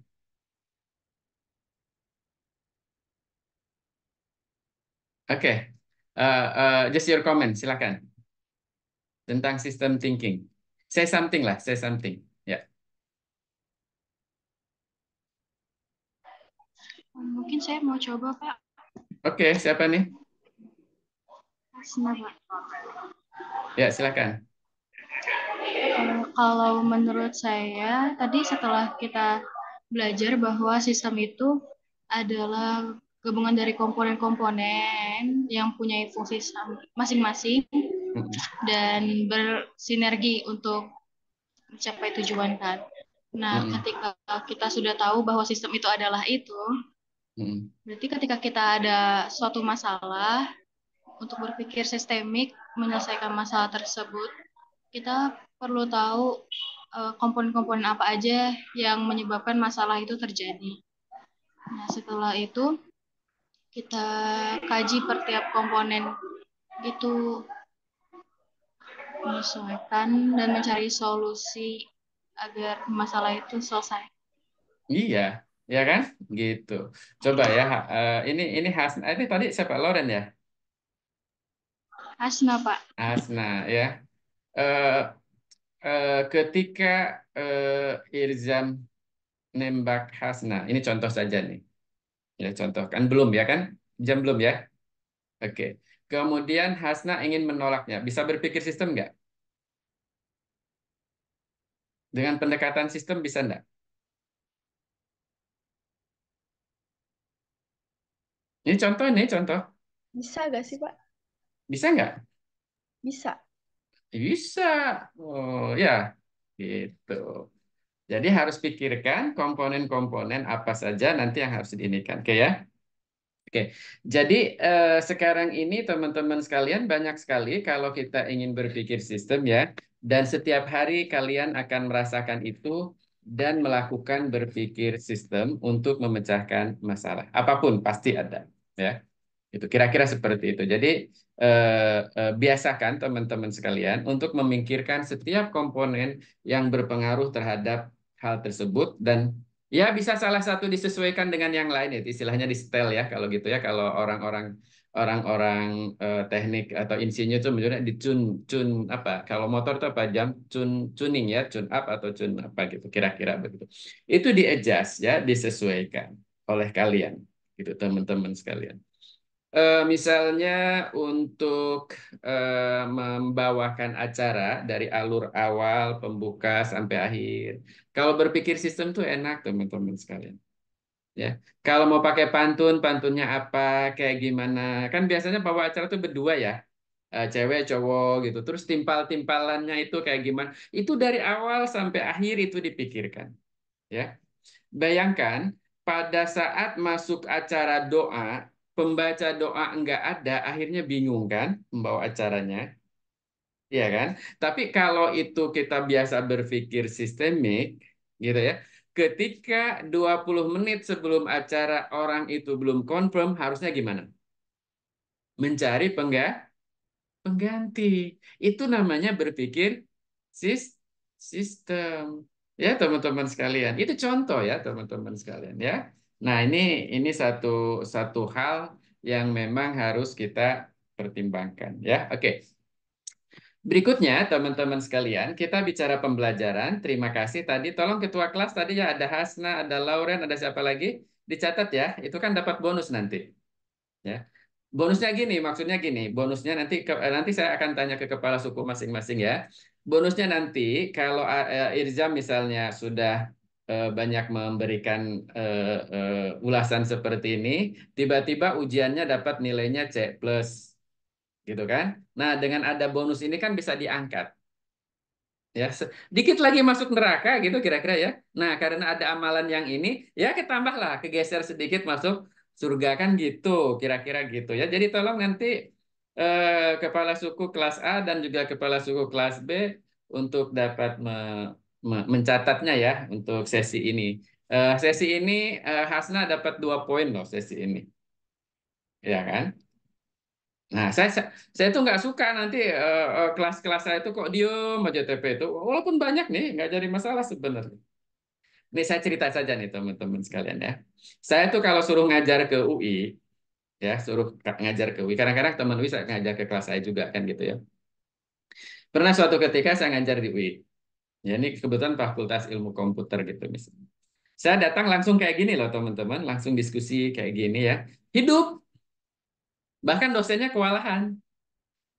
Speaker 1: Oke, just your comment, silakan tentang system thinking. Say something lah, say something. Ya,
Speaker 4: Mungkin saya mau coba, Pak.
Speaker 1: oke, siapa nih?
Speaker 4: Asma, Pak.
Speaker 1: Ya, silakan.
Speaker 4: Kalau menurut saya, tadi setelah kita belajar bahwa sistem itu adalah gabungan dari komponen-komponen yang punya fungsi masing-masing
Speaker 1: Mm-mm.
Speaker 4: dan bersinergi untuk mencapai tujuan kan. Nah,
Speaker 1: Mm-mm.
Speaker 4: ketika kita sudah tahu bahwa sistem itu adalah itu,
Speaker 1: Mm-mm.
Speaker 4: berarti ketika kita ada suatu masalah, untuk berpikir sistemik menyelesaikan masalah tersebut, kita perlu tahu komponen-komponen apa aja yang menyebabkan masalah itu terjadi. Nah, setelah itu kita kaji per tiap komponen itu, menyesuaikan dan mencari solusi agar masalah itu selesai.
Speaker 1: Iya, ya kan? Gitu. Coba ya, ini Hasna, ini tadi siapa? Loren ya?
Speaker 4: Asna, Pak.
Speaker 1: Hasna ya. Eh, ketika Irzam nembak Hasna, ini contoh saja nih. Ya, contoh kan belum ya kan? Jam belum ya? Oke. Kemudian Hasna ingin menolaknya. Bisa berpikir sistem nggak? Dengan pendekatan sistem bisa nggak? Ini contoh nih, contoh.
Speaker 5: Bisa gak sih, Pak?
Speaker 1: Bisa nggak?
Speaker 5: Bisa.
Speaker 1: Bisa. Oh ya, gitu. Jadi harus pikirkan komponen-komponen apa saja nanti yang harus diinikan. Oke ya? Oke, jadi sekarang ini teman-teman sekalian banyak sekali kalau kita ingin berpikir sistem ya, dan setiap hari kalian akan merasakan itu dan melakukan berpikir sistem untuk memecahkan masalah. Apapun pasti ada, ya. Itu kira-kira seperti itu. Jadi biasakan teman-teman sekalian untuk memikirkan setiap komponen yang berpengaruh terhadap hal tersebut dan ya bisa salah satu disesuaikan dengan yang lain itu istilahnya di setel ya kalau gitu ya kalau orang-orang teknik atau insinyur itu menyebutnya di tune apa kalau motor itu apa jam tuning ya tune up atau tune apa gitu kira-kira begitu itu di adjust ya disesuaikan oleh kalian gitu teman-teman sekalian. Misalnya untuk membawakan acara dari alur awal, pembuka sampai akhir. Kalau berpikir sistem tuh enak teman-teman sekalian. Ya, kalau mau pakai pantun, pantunnya apa, kayak gimana? Kan biasanya bawa acara tuh berdua ya, cewek, cowok gitu. Terus timpal-timpalannya itu kayak gimana? Itu dari awal sampai akhir itu dipikirkan. Ya, bayangkan pada saat masuk acara doa, pembaca doa enggak ada, akhirnya bingung kan membawa acaranya, ya kan? Tapi kalau itu kita biasa berpikir sistemik, gitu ya, ketika 20 menit sebelum acara orang itu belum confirm, harusnya gimana? Mencari pengganti. Itu namanya berpikir sis- sistem. Ya, teman-teman sekalian. Itu contoh ya, teman-teman sekalian ya. Nah, ini satu satu hal yang memang harus kita pertimbangkan ya. Oke. Berikutnya, teman-teman sekalian, kita bicara pembelajaran. Terima kasih tadi. Tolong ketua kelas tadi ya ada Hasna, ada Lauren, ada siapa lagi? Dicatat ya. Itu kan dapat bonus nanti. Ya. Bonusnya gini, maksudnya gini, bonusnya nanti saya akan tanya ke kepala suku masing-masing ya. Bonusnya nanti kalau Irzam misalnya sudah banyak memberikan ulasan seperti ini, tiba-tiba ujiannya dapat nilainya C plus, gitu kan? Nah, dengan ada bonus ini kan bisa diangkat. Ya, dikit lagi masuk neraka gitu kira-kira ya. Nah, karena ada amalan yang ini, ya ketambahlah, kegeser sedikit masuk surga kan gitu, kira-kira gitu ya. Jadi tolong nanti kepala suku kelas A dan juga kepala suku kelas B untuk dapat mencatatnya ya untuk sesi ini. Sesi ini Hasna dapat 2 poin loh sesi ini, ya kan? Nah, saya tuh nggak suka nanti kelas-kelas saya itu kok diem aja TP itu. Walaupun banyak nih, nggak jadi masalah sebenarnya. Nih saya cerita saja nih teman-teman sekalian ya. Saya tuh kalau suruh ngajar ke UI, ya suruh ngajar ke UI. Kadang-kadang teman UI saya ngajar ke kelas saya juga kan gitu ya. Pernah suatu ketika saya ngajar di UI. Ya ini kebetulan Fakultas Ilmu Komputer gitu misalnya. Saya datang langsung kayak gini loh teman-teman, langsung diskusi kayak gini ya. Hidup. Bahkan dosennya kewalahan.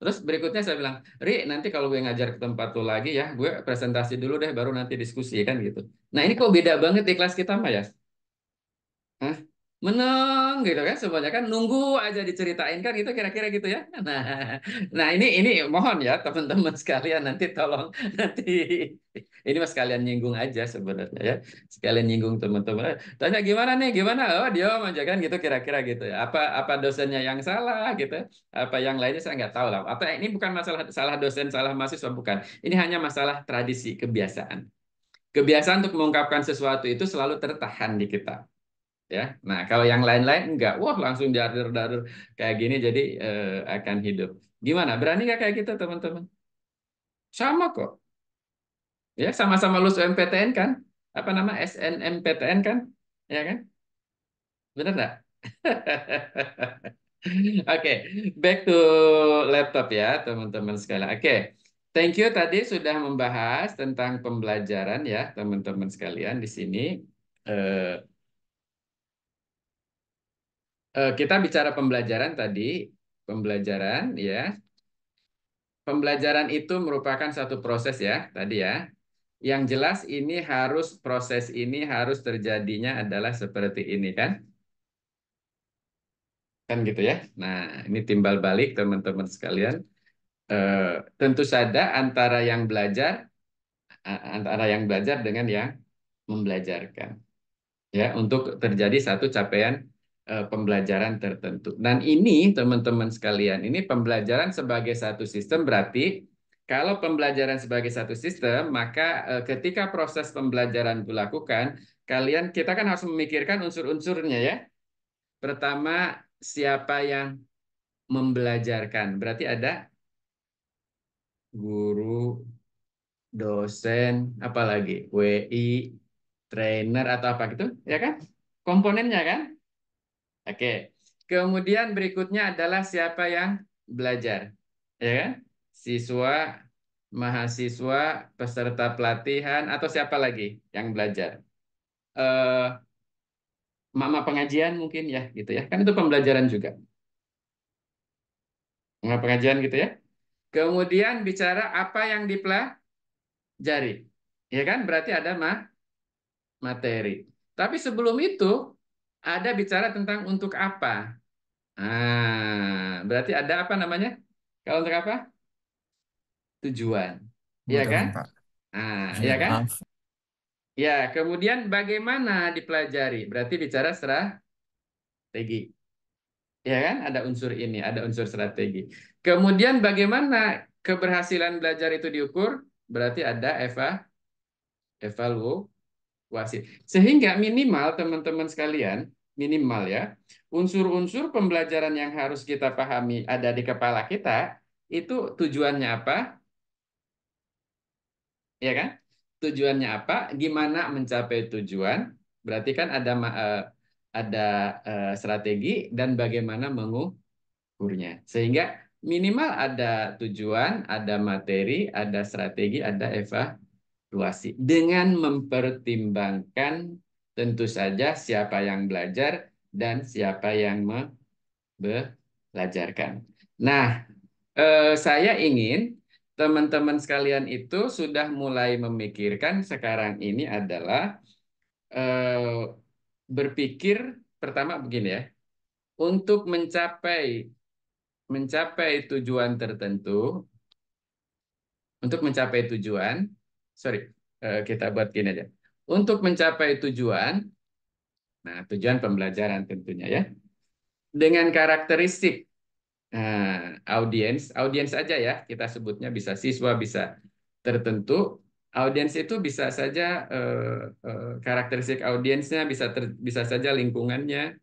Speaker 1: Terus berikutnya saya bilang, Ri, nanti kalau gue ngajar ke tempat tuh lagi ya, gue presentasi dulu deh, baru nanti diskusi kan gitu. Nah ini kok beda banget di kelas kita mah ya? Hah? Menang gitu kan semuanya kan nunggu aja diceritain kan gitu kira-kira gitu ya. Nah ini mohon ya teman-teman sekalian nanti tolong nanti ini mas sekalian nyinggung aja sebenarnya ya. Sekalian nyinggung teman-teman. Tanya gimana nih? Gimana? Oh, dia aja kan gitu kira-kira gitu ya. Apa dosennya yang salah gitu. Apa yang lainnya saya nggak tahu lah. Apa ini bukan masalah salah dosen, salah mahasiswa bukan. Ini hanya masalah tradisi, kebiasaan. Kebiasaan untuk mengungkapkan sesuatu itu selalu tertahan di kita ya. Nah, kalau yang lain-lain enggak, wah langsung dadur-dadur kayak gini jadi akan hidup. Gimana? Berani nggak kayak gitu, teman-teman? Sama kok. Ya, sama-sama lulus MPTN kan? Apa nama SNMPTN kan? Ya kan? Benar nggak? Oke, back to laptop ya, teman-teman sekalian. Oke, thank you tadi sudah membahas tentang pembelajaran ya, teman-teman sekalian di sini. Eh, kita bicara pembelajaran tadi, pembelajaran ya. Pembelajaran itu merupakan satu proses ya, tadi ya. Yang jelas ini harus proses ini harus terjadinya adalah seperti ini kan? Kan gitu ya. Nah, ini timbal balik teman-teman sekalian. Eh, tentu saja antara yang belajar dengan yang membelajarkan. Ya untuk terjadi satu capaian pembelajaran tertentu. Dan ini teman-teman sekalian, ini pembelajaran sebagai satu sistem berarti kalau pembelajaran sebagai satu sistem, maka ketika proses pembelajaran dilakukan, kita kan harus memikirkan unsur-unsurnya ya. Pertama, siapa yang membelajarkan? Berarti ada guru, dosen, apalagi WI, trainer atau apa gitu, ya kan? Komponennya kan? Oke. Kemudian berikutnya adalah siapa yang belajar, ya kan? Siswa, mahasiswa, peserta pelatihan, atau siapa lagi yang belajar? Eh, Mama pengajian mungkin ya, gitu ya. Kan itu pembelajaran juga. Mama pengajian gitu ya. Kemudian bicara apa yang dipelajari, ya kan? Berarti ada materi. Tapi sebelum itu ada bicara tentang untuk apa. Berarti ada apa namanya? Kalau untuk apa? Tujuan. Iya kan?
Speaker 7: Kebutuhan, Pak.
Speaker 1: Iya kan?
Speaker 7: Maaf.
Speaker 1: Ya, kemudian bagaimana dipelajari? Berarti bicara strategi. Ya kan? Ada unsur ini, ada unsur strategi. Kemudian bagaimana keberhasilan belajar itu diukur? Berarti ada evaluasi. Sehingga minimal teman-teman sekalian, minimal ya, unsur-unsur pembelajaran yang harus kita pahami ada di kepala kita, itu tujuannya apa? Ya kan? Tujuannya apa? Gimana mencapai tujuan? Berarti kan ada strategi dan bagaimana mengukurnya. Sehingga minimal ada tujuan, ada materi, ada strategi, ada evaluasi. Dengan mempertimbangkan tentu saja siapa yang belajar dan siapa yang belajarkan. Nah, saya ingin teman-teman sekalian itu sudah mulai memikirkan sekarang ini adalah berpikir pertama begini ya, untuk mencapai tujuan tertentu, untuk mencapai tujuan, sorry, kita buat gini aja. Untuk mencapai tujuan, nah tujuan pembelajaran tentunya ya, dengan karakteristik audiens aja ya, kita sebutnya bisa siswa, bisa tertentu. Audiens itu bisa saja karakteristik audiensnya bisa saja lingkungannya,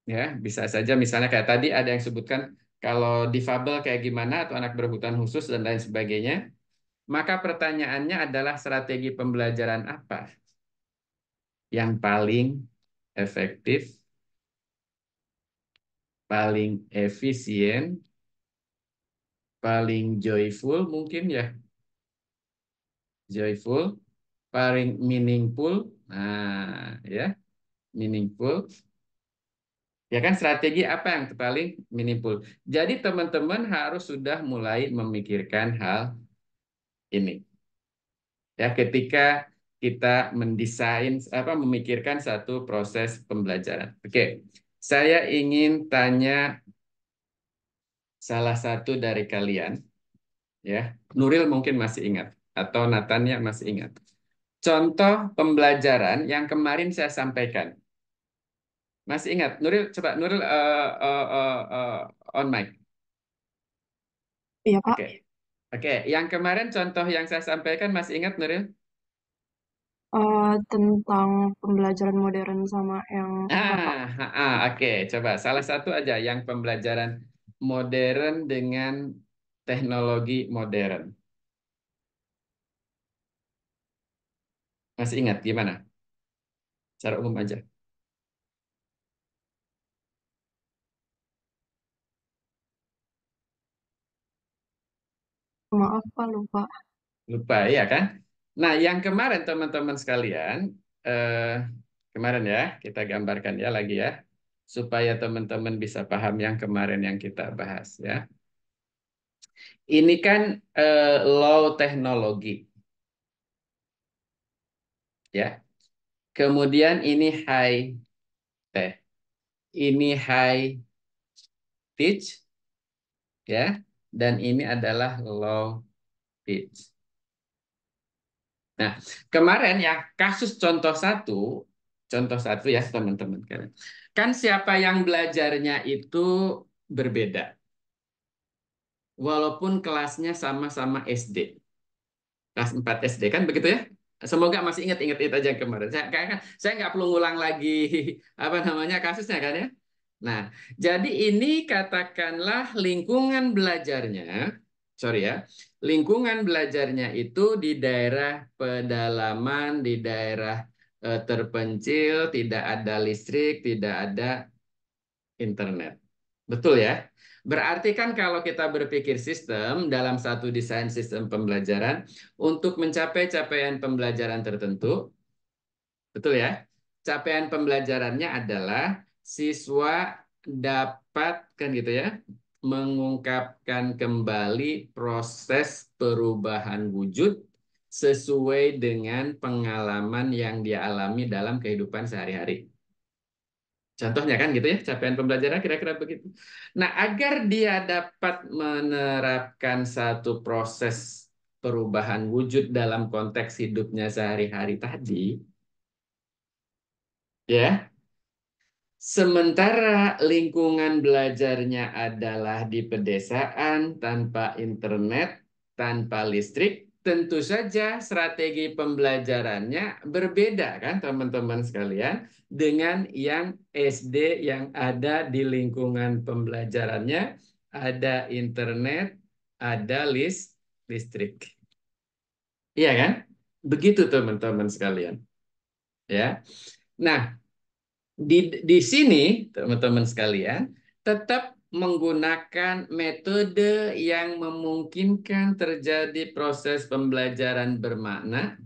Speaker 1: ya bisa saja misalnya kayak tadi ada yang sebutkan kalau difabel kayak gimana atau anak berkebutuhan khusus dan lain sebagainya. Maka pertanyaannya adalah strategi pembelajaran apa yang paling efektif, paling efisien, paling joyful mungkin ya, joyful, paling meaningful, ya, meaningful, ya kan strategi apa yang paling meaningful. Jadi teman-teman harus sudah mulai memikirkan hal ini, ya, ketika kita memikirkan satu proses pembelajaran. Oke, saya ingin tanya salah satu dari kalian, ya, Nuril mungkin masih ingat atau Natania masih ingat. Contoh pembelajaran yang kemarin saya sampaikan. Masih ingat? Nuril, coba Nuril on mic.
Speaker 5: Iya, Pak.
Speaker 1: Oke. Oke, yang kemarin contoh yang saya sampaikan masih ingat Nuril?
Speaker 5: Tentang pembelajaran modern sama yang apa, Pak?
Speaker 1: Oke. Coba salah satu aja yang pembelajaran modern dengan teknologi modern. Masih ingat gimana? Secara umum aja.
Speaker 5: Maaf, Pak, lupa.
Speaker 1: Lupa ya kan? Nah, yang kemarin teman-teman sekalian, eh, kemarin ya, kita gambarkan ya lagi ya, supaya teman-teman bisa paham yang kemarin yang kita bahas ya. Ini kan low teknologi, ya. Kemudian ini high tech, ini high pitch, ya, dan ini adalah low pitch. Nah, kemarin ya kasus contoh satu ya teman-teman kalian. Kan siapa yang belajarnya itu berbeda. walaupun kelasnya sama-sama SD. Kelas 4 SD kan begitu ya? Semoga masih ingat-ingat itu aja yang kemarin. Saya nggak perlu ngulang lagi apa namanya kasusnya kan ya. Nah, jadi ini katakanlah lingkungan belajarnya, sorry ya, lingkungan belajarnya itu di daerah pedalaman, di daerah terpencil, tidak ada listrik, tidak ada internet. Betul ya? Berarti kan kalau kita berpikir sistem dalam satu desain sistem pembelajaran untuk mencapai capaian pembelajaran tertentu, betul ya? Capaian pembelajarannya adalah siswa dapat kan gitu ya, mengungkapkan kembali proses perubahan wujud sesuai dengan pengalaman yang dia alami dalam kehidupan sehari-hari. Contohnya kan gitu ya, capaian pembelajaran kira-kira begitu. Nah, agar dia dapat menerapkan satu proses perubahan wujud dalam konteks hidupnya sehari-hari tadi, ya, sementara lingkungan belajarnya adalah di pedesaan, tanpa internet, tanpa listrik, tentu saja strategi pembelajarannya berbeda kan teman-teman sekalian dengan yang SD yang ada di lingkungan pembelajarannya, ada internet, ada listrik. Iya kan? Begitu teman-teman sekalian. Ya. Nah, di sini, teman-teman sekalian, tetap menggunakan metode yang memungkinkan terjadi proses pembelajaran bermakna,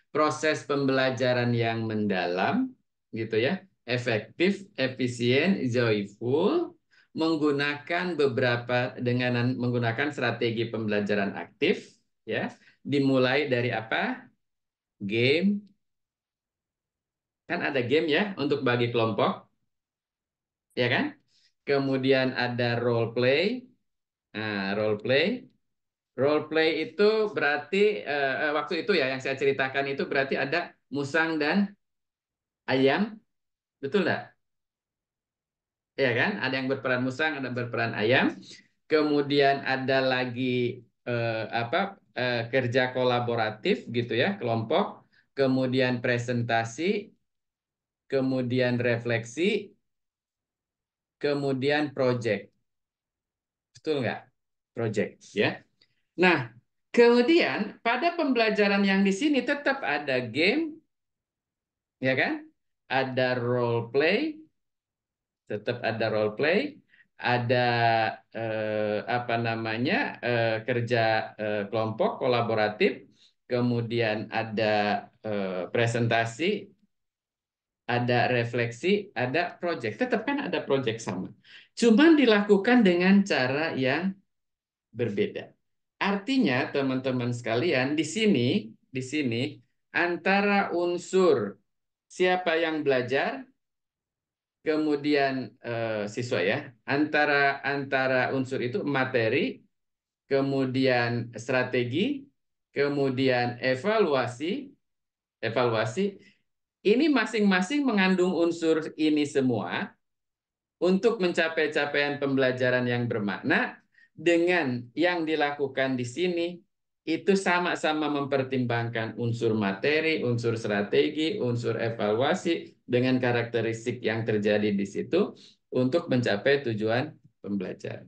Speaker 1: proses pembelajaran yang mendalam, gitu ya, efektif, efisien, joyful, dengan menggunakan strategi pembelajaran aktif, ya, dimulai dari apa? Game, kan ada game ya untuk bagi kelompok. Ya kan? Kemudian ada role play. Nah, role play itu berarti waktu itu ya yang saya ceritakan itu berarti ada musang dan ayam, betul nggak? Ya kan? Ada yang berperan musang, ada yang berperan ayam. Kemudian ada lagi kerja kolaboratif gitu ya, kelompok. Kemudian presentasi, kemudian refleksi, kemudian project, betul nggak? Project ya. Nah, kemudian pada pembelajaran yang di sini tetap ada game, ya kan? Ada role play, tetap ada role play, ada apa namanya kerja kelompok kolaboratif, kemudian ada presentasi, ada refleksi, ada project. Tetap kan ada project sama. Cuman dilakukan dengan cara yang berbeda. Artinya, teman-teman sekalian, di sini antara unsur siapa yang belajar, kemudian siswa ya, antara antara unsur itu materi, kemudian strategi, kemudian evaluasi, ini masing-masing mengandung unsur ini semua untuk mencapai capaian pembelajaran yang bermakna dengan yang dilakukan di sini itu sama-sama mempertimbangkan unsur materi, unsur strategi, unsur evaluasi dengan karakteristik yang terjadi di situ untuk mencapai tujuan pembelajaran.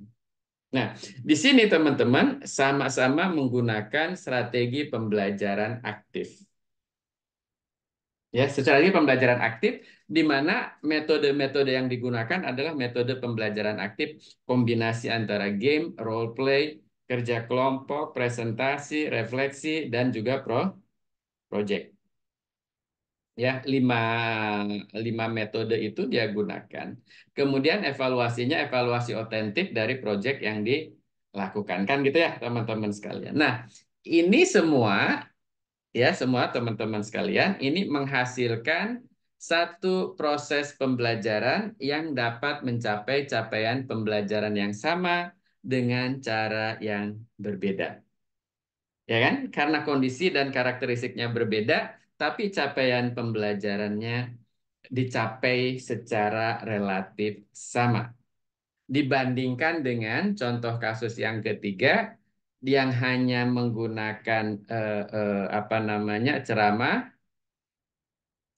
Speaker 1: Nah, di sini teman-teman sama-sama menggunakan strategi pembelajaran aktif. Ya, secara ini pembelajaran aktif di mana metode-metode yang digunakan adalah metode pembelajaran aktif kombinasi antara game, role play, kerja kelompok, presentasi, refleksi dan juga project. Ya, lima metode itu dia gunakan. Kemudian evaluasinya evaluasi otentik dari project yang dilakukan kan gitu ya, teman-teman sekalian. Nah, ini semua ya semua teman-teman sekalian, ini menghasilkan satu proses pembelajaran yang dapat mencapai capaian pembelajaran yang sama dengan cara yang berbeda. Ya kan? Karena kondisi dan karakteristiknya berbeda, tapi capaian pembelajarannya dicapai secara relatif sama. dibandingkan dengan contoh kasus yang ketiga yang hanya menggunakan apa namanya ceramah,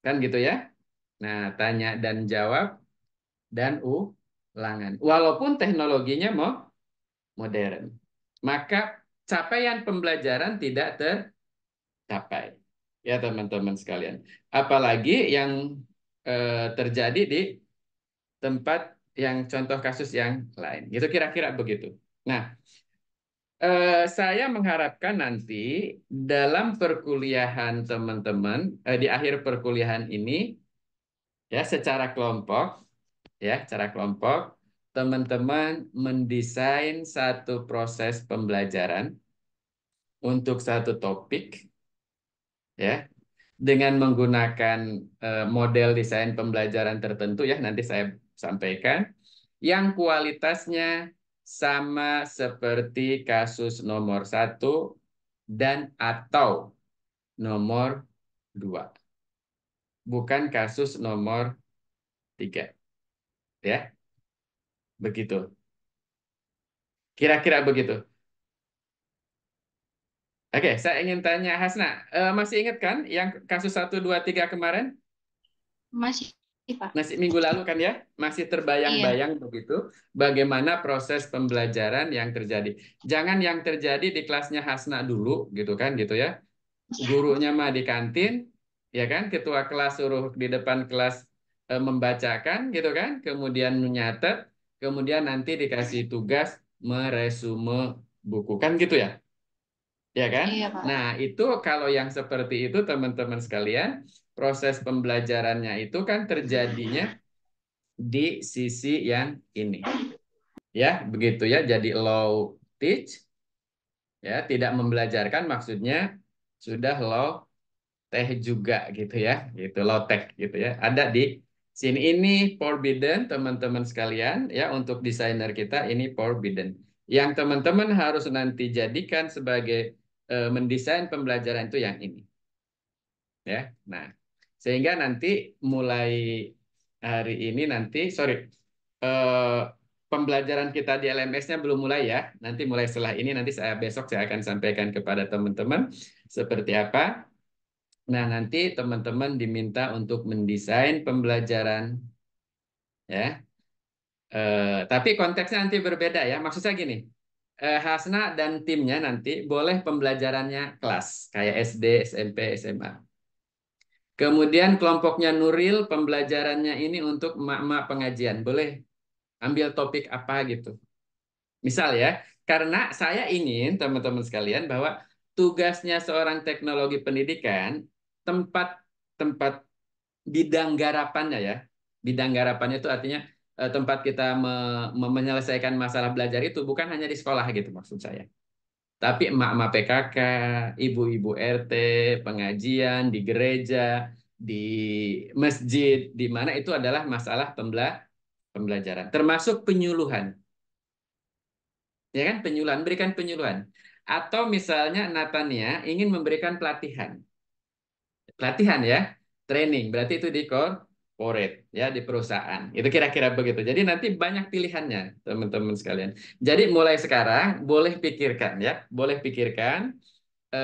Speaker 1: kan gitu ya. Nah, tanya dan jawab dan ulangan. Walaupun teknologinya mau modern, maka capaian pembelajaran tidak tercapai. Ya teman-teman sekalian. Apalagi yang terjadi di tempat yang contoh kasus yang lain. Gitu kira-kira begitu. Nah, saya mengharapkan nanti dalam perkuliahan teman-teman, di akhir perkuliahan ini, ya secara kelompok, teman-teman mendesain satu proses pembelajaran untuk satu topik, ya, dengan menggunakan model desain pembelajaran tertentu ya, nanti saya sampaikan, yang kualitasnya sama seperti kasus nomor 1 dan atau nomor 2, bukan kasus nomor 3, ya, begitu. Kira-kira begitu. Oke, saya ingin tanya Hasna, masih ingat kan yang kasus 1, 2, 3 kemarin?
Speaker 4: Masih, Pak.
Speaker 1: Masih minggu lalu kan ya? Masih
Speaker 4: Iya.
Speaker 1: terbayang-bayang begitu bagaimana proses pembelajaran yang terjadi. Jangan yang terjadi di kelasnya Hasna dulu gitu kan gitu ya. Gurunya mah di kantin, ya kan? Ketua kelas suruh di depan kelas membacakan gitu kan, kemudian menyatet, kemudian nanti dikasih tugas meresume buku kan gitu ya. Ya kan?
Speaker 4: Iya, Pak.
Speaker 1: Nah, itu kalau yang seperti itu teman-teman sekalian, proses pembelajarannya itu kan terjadinya di sisi yang ini. Ya, begitu ya. Jadi low teach, ya, tidak membelajarkan maksudnya sudah low tech juga gitu ya. Gitu low tech gitu ya. Ada di sini, ini forbidden teman-teman sekalian ya, untuk desainer kita ini forbidden. Yang teman-teman harus nanti jadikan sebagai mendesain pembelajaran itu yang ini. Ya. Nah, sehingga nanti mulai hari ini nanti eh, pembelajaran kita di LMS-nya belum mulai ya. Nanti mulai setelah ini nanti besok saya akan sampaikan kepada teman-teman seperti apa. Nah, nanti teman-teman diminta untuk mendesain pembelajaran ya. Tapi konteksnya nanti berbeda ya. Maksud saya gini, Hasna dan timnya nanti boleh pembelajarannya kelas kayak SD, SMP, SMA. Kemudian kelompoknya Nuril pembelajarannya ini untuk emak-emak pengajian. Boleh ambil topik apa gitu. Misal ya, karena saya ingin teman-teman sekalian bahwa tugasnya seorang teknologi pendidikan, tempat tempat bidang garapannya ya. Bidang garapannya itu artinya tempat kita menyelesaikan masalah belajar itu bukan hanya di sekolah gitu maksud saya. Tapi emak-emak PKK, ibu-ibu RT, pengajian di gereja, di masjid, di mana itu adalah masalah pembelajaran, termasuk penyuluhan. Ya kan, penyuluhan, berikan penyuluhan. Atau misalnya Natania ingin memberikan pelatihan. Pelatihan ya, training, berarti itu di corporate, ya di perusahaan. Itu kira-kira begitu. Jadi nanti banyak pilihannya, teman-teman sekalian. Jadi mulai sekarang boleh pikirkan ya, boleh pikirkan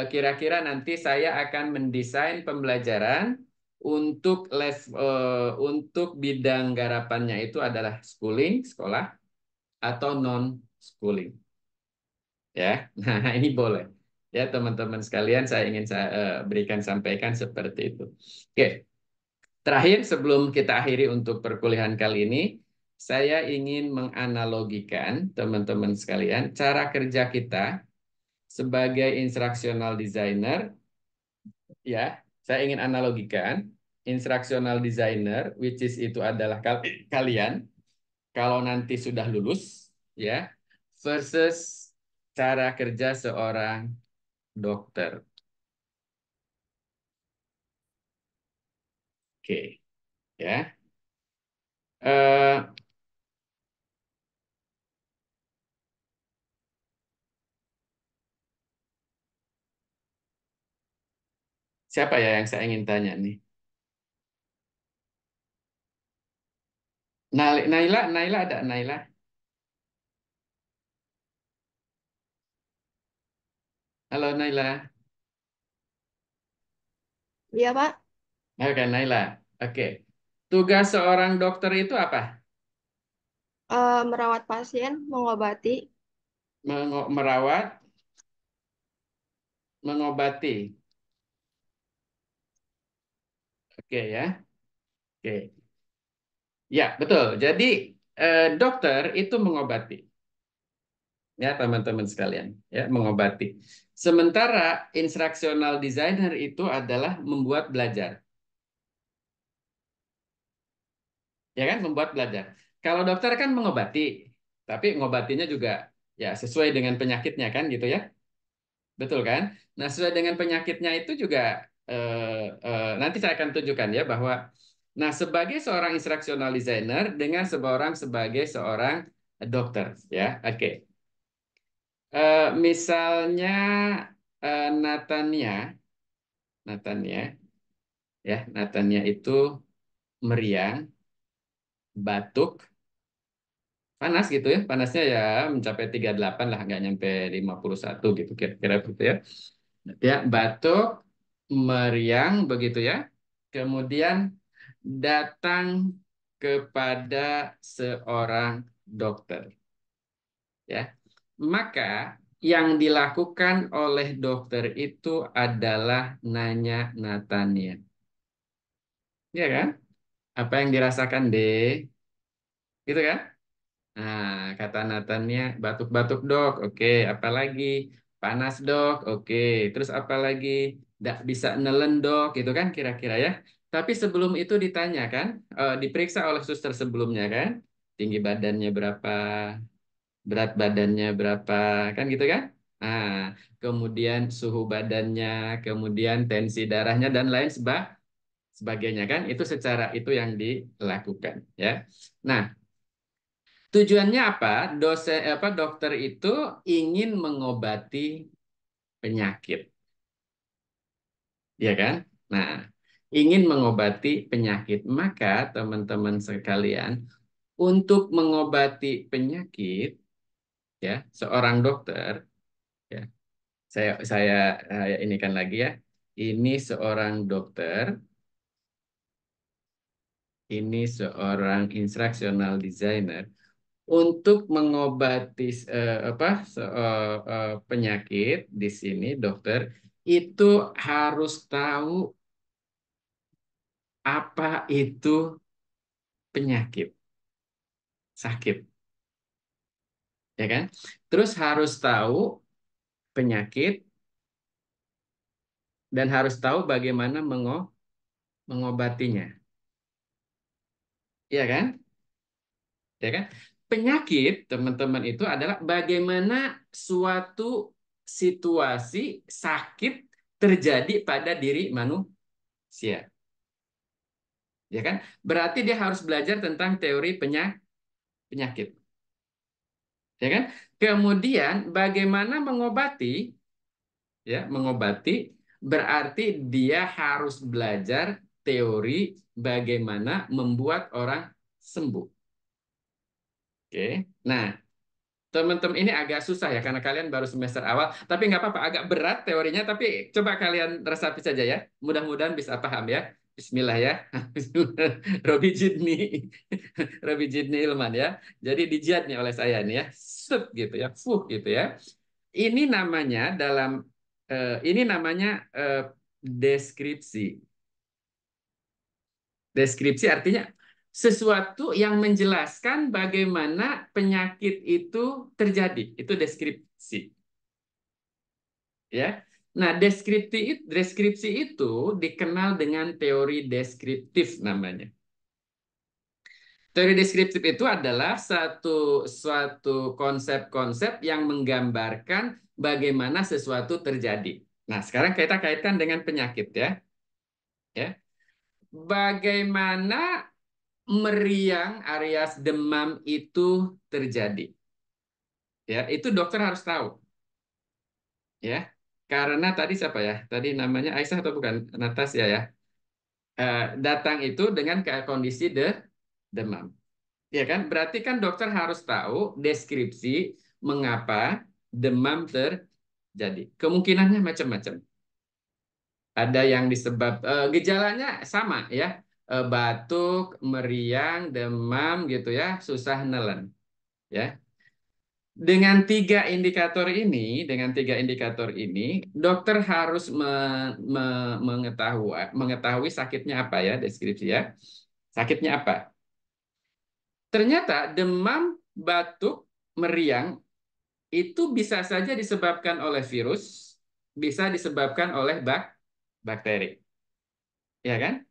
Speaker 1: kira-kira nanti saya akan mendesain pembelajaran untuk bidang garapannya itu adalah schooling, sekolah, atau non schooling. Ya, nah ini boleh. Ya teman-teman sekalian, saya ingin berikan sampaikan seperti itu. Oke, terakhir sebelum kita akhiri untuk perkuliahan kali ini, saya ingin menganalogikan teman-teman sekalian cara kerja kita sebagai instructional designer. Ya, saya ingin analogikan instructional designer, which is itu adalah kalian kalau nanti sudah lulus, ya, versus cara kerja seorang dokter. Oke, ya. Eh, siapa ya yang saya ingin tanya nih? Naila, Naila ada Naila? Halo Naila.
Speaker 7: Iya, Pak.
Speaker 1: Oke, Naila. Oke. Tugas seorang dokter itu apa?
Speaker 7: Merawat pasien, mengobati.
Speaker 1: Merawat, mengobati. Oke ya. Oke. Ya, betul. Jadi dokter itu mengobati. Ya, teman-teman sekalian, ya, mengobati. Sementara instructional designer itu adalah membuat belajar. Ya kan, membuat belajar. Kalau dokter kan mengobati, tapi ngobatinya juga ya sesuai dengan penyakitnya kan gitu ya. Betul kan? Nah, sesuai dengan penyakitnya itu juga nanti saya akan tunjukkan ya bahwa nah sebagai seorang instructional designer dengan sebagai seorang dokter ya. Oke. Misalnya Natania, Natania ya, Natania itu meriang, batuk, panas gitu ya. Panasnya ya mencapai 38 lah, nggak nyampe 51 gitu kira-kira gitu ya. Ya, batuk, meriang begitu ya. Kemudian datang kepada seorang dokter ya. Maka yang dilakukan oleh dokter itu adalah nanya Natania. Ya kan? Apa yang dirasakan deh? Gitu kan? Nah, kata Natania, batuk-batuk dok, oke. Apalagi panas dok, oke. Terus apalagi nggak bisa nelen dok, gitu kan kira-kira ya. Tapi sebelum itu ditanya kan, diperiksa oleh suster sebelumnya kan, tinggi badannya berapa, berat badannya berapa, kan gitu kan? Nah, kemudian suhu badannya, kemudian tensi darahnya dan lain sebagainya kan, itu secara itu yang dilakukan ya. Nah, tujuannya apa? Dokter itu ingin mengobati penyakit, ya kan? Nah, ingin mengobati penyakit. Maka teman-teman sekalian, untuk mengobati penyakit, ya, seorang dokter, ya, saya inikan lagi ya. Ini seorang dokter, ini seorang instructional designer. Untuk mengobati penyakit di sini dokter itu harus tahu apa itu penyakit, sakit, ya kan? Terus harus tahu penyakit dan harus tahu bagaimana mengobatinya, ya kan? Ya kan? Penyakit, teman-teman, itu adalah bagaimana suatu situasi sakit terjadi pada diri manusia. Ya kan? Berarti dia harus belajar tentang teori penyakit. Ya kan? Kemudian bagaimana mengobati? Ya, mengobati berarti dia harus belajar teori bagaimana membuat orang sembuh. Oke. Nah, teman-teman ini agak susah ya karena kalian baru semester awal, tapi nggak apa-apa, agak berat teorinya, tapi coba kalian resapi saja ya. Mudah-mudahan bisa paham ya. Bismillah ya. Robi Jidni, Robi Jidni Ilman ya. Jadi dijat nih oleh saya nih ya, sup gitu ya, gitu ya. Ini namanya ini namanya deskripsi. Deskripsi artinya sesuatu yang menjelaskan bagaimana penyakit itu terjadi. Itu deskripsi. Ya. Nah, deskripsi itu dikenal dengan teori deskriptif namanya. Teori deskriptif itu adalah suatu konsep-konsep yang menggambarkan bagaimana sesuatu terjadi. Nah, sekarang kita kaitkan dengan penyakit ya. Ya. Bagaimana meriang alias demam itu terjadi? Ya, itu dokter harus tahu. Ya. Karena tadi siapa ya? Tadi namanya Aisyah atau bukan? Natasya ya. Datang itu dengan kondisi demam. Ya kan? Berarti kan dokter harus tahu deskripsi mengapa demam Jadi kemungkinannya macam-macam. Ada yang gejalanya sama ya, batuk, meriang, demam gitu ya, susah nelen ya. Dengan tiga indikator ini, dokter harus mengetahui sakitnya apa ya, deskripsi ya. Sakitnya apa? Ternyata demam, batuk, meriang itu bisa saja disebabkan oleh virus, bisa disebabkan oleh bakteri. Ya kan?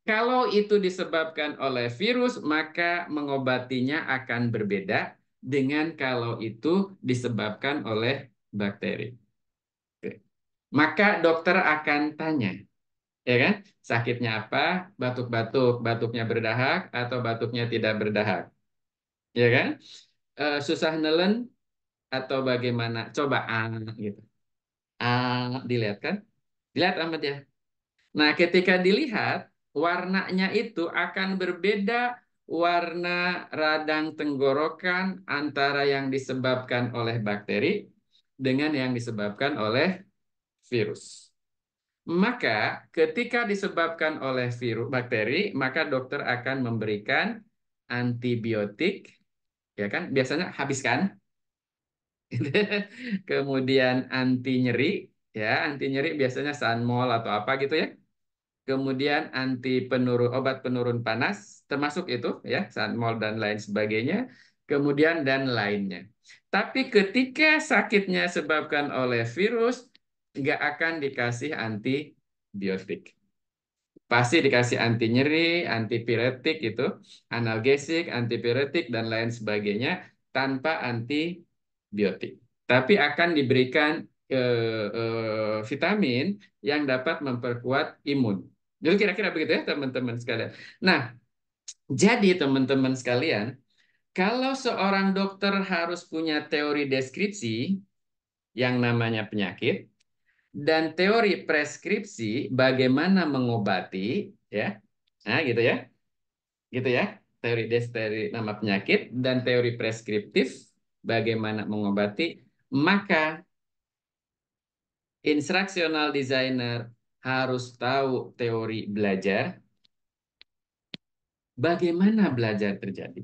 Speaker 1: Kalau itu disebabkan oleh virus, maka mengobatinya akan berbeda dengan kalau itu disebabkan oleh bakteri. Oke. Maka dokter akan tanya, ya kan? Sakitnya apa? Batuk-batuk, batuknya berdahak atau batuknya tidak berdahak, ya kan? Susah nelen atau bagaimana? Coba gitu. Dilihat kan? Dilihat amat ya. Nah, ketika dilihat, warnanya itu akan berbeda warna radang tenggorokan antara yang disebabkan oleh bakteri dengan yang disebabkan oleh virus. Maka, ketika disebabkan oleh virus bakteri, maka dokter akan memberikan antibiotik, ya kan? Biasanya habiskan. Kemudian anti nyeri, ya, anti nyeri biasanya Sanmol atau apa gitu ya. Kemudian obat penurun panas, termasuk itu ya, Sanmol dan lain sebagainya. Kemudian dan lainnya. Tapi ketika sakitnya disebabkan oleh virus, nggak akan dikasih antibiotik. Pasti dikasih anti nyeri, antipiretik itu, analgesik, antipiretik dan lain sebagainya tanpa antibiotik. Tapi akan diberikan vitamin yang dapat memperkuat imun. Jadi kira-kira begitu ya teman-teman sekalian. Nah, jadi teman-teman sekalian, kalau seorang dokter harus punya teori deskripsi yang namanya penyakit dan teori preskripsi bagaimana mengobati, ya, nah gitu ya, teori nama penyakit dan teori preskriptif bagaimana mengobati, maka instructional designer harus tahu teori belajar, bagaimana belajar terjadi.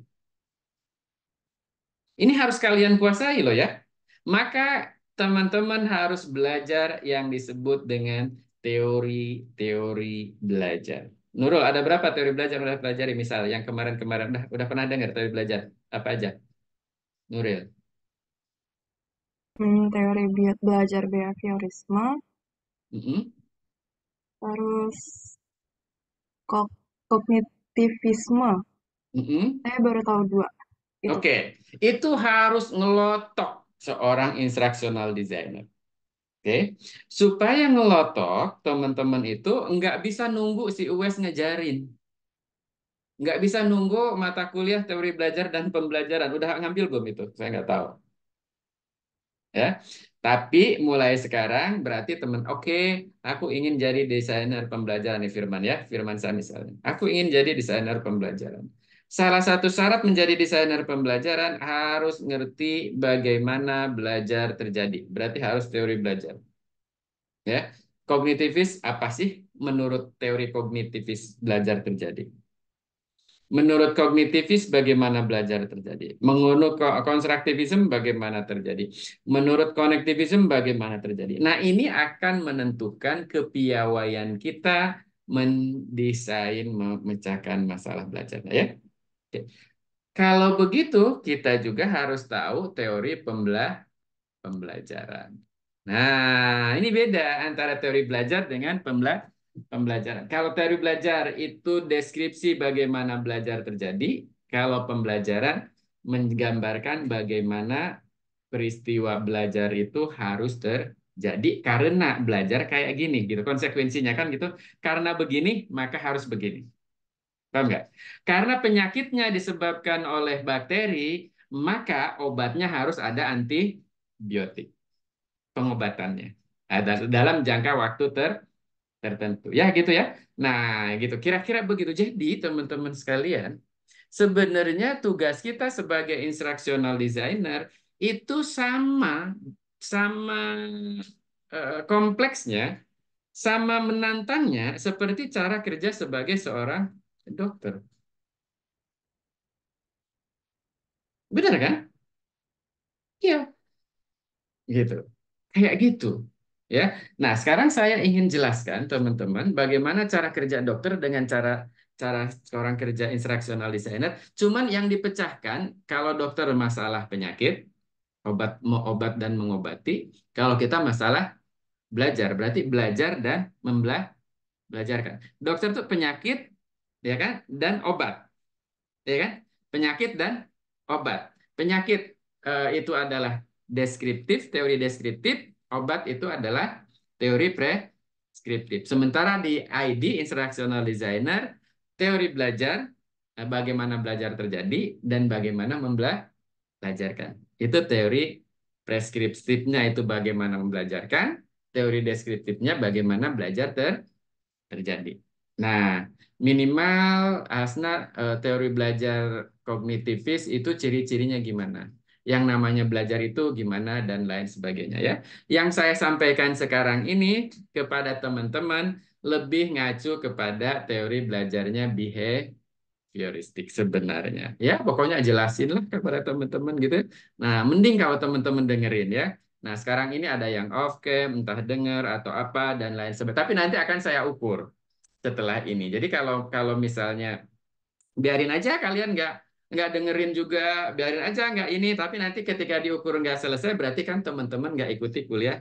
Speaker 1: Ini harus kalian kuasai loh ya. Maka teman-teman harus belajar yang disebut dengan teori-teori belajar. Nurul, ada berapa teori belajar yang udah pelajari? Misal yang kemarin-kemarin udah pernah dengar teori belajar? Apa aja? Nuril.
Speaker 7: Teori belajar behaviorisme,
Speaker 1: Mm-mm.
Speaker 7: terus kognitivisme.
Speaker 1: Mm-mm.
Speaker 7: Saya baru tahu 2. Itu.
Speaker 1: Oke, itu harus ngelotok seorang instructional designer. Oke, supaya ngelotok teman-teman itu nggak bisa nunggu si UAS ngejarin, nggak bisa nunggu mata kuliah teori belajar dan pembelajaran. Udah ngambil belum itu? Saya nggak tahu. Ya, tapi mulai sekarang berarti teman, oke, aku ingin jadi desainer pembelajaran nih Firman ya, Firman saya misalnya. Aku ingin jadi desainer pembelajaran. Salah satu syarat menjadi desainer pembelajaran harus ngerti bagaimana belajar terjadi. Berarti harus teori belajar. Ya, kognitivis apa sih menurut teori kognitivis belajar terjadi? Menurut kognitivis bagaimana belajar terjadi? Menurut konstruktivisme bagaimana terjadi? Menurut konektivisme bagaimana terjadi? Nah, ini akan menentukan kepiawaian kita mendesain memecahkan masalah belajar ya. Oke. Kalau begitu, kita juga harus tahu teori pembelajaran. Nah, ini beda antara teori belajar dengan pembelajaran. Kalau teori belajar itu deskripsi bagaimana belajar terjadi, kalau pembelajaran menggambarkan bagaimana peristiwa belajar itu harus terjadi karena belajar kayak gini gitu. Konsekuensinya kan gitu. Karena begini, maka harus begini. Paham nggak? Karena penyakitnya disebabkan oleh bakteri, maka obatnya harus ada antibiotik pengobatannya. Dalam jangka waktu tertentu. Ya gitu ya. Nah gitu. Kira-kira begitu. Jadi teman-teman sekalian, sebenarnya tugas kita sebagai instructional designer itu sama sama kompleksnya, sama menantangnya seperti cara kerja sebagai seorang dokter. Benar kan? Iya, gitu. Kayak gitu. Ya. Nah, sekarang saya ingin jelaskan teman-teman bagaimana cara kerja dokter dengan cara cara seorang kerja instructional designer. Cuman yang dipecahkan kalau dokter masalah penyakit, obat dan mengobati. Kalau kita masalah belajar, berarti belajar dan belajarkan. Dokter itu penyakit, ya kan, dan obat, ya kan? Penyakit dan obat. Penyakit itu adalah deskriptif, teori deskriptif. Obat itu adalah teori preskriptif. Sementara di ID, Instructional Designer, teori belajar, bagaimana belajar terjadi, dan bagaimana membelajarkan. Itu teori preskriptifnya itu bagaimana membelajarkan, teori deskriptifnya bagaimana belajar terjadi. Nah, minimal Hasna teori belajar kognitivis itu ciri-cirinya gimana? Yang namanya belajar itu gimana dan lain sebagainya ya. Yang saya sampaikan sekarang ini kepada teman-teman lebih ngacu kepada teori belajarnya behavioristik sebenarnya. Ya, pokoknya jelasin lah kepada teman-teman gitu. Nah, mending kalau teman-teman dengerin ya. Nah, sekarang ini ada yang off cam, entah denger atau apa dan lain sebagainya. Tapi nanti akan saya ukur setelah ini. Jadi kalau kalau misalnya biarin aja kalian nggak dengerin juga, biarin aja nggak ini. Tapi nanti ketika diukur nggak selesai, berarti kan teman-teman nggak ikuti kuliah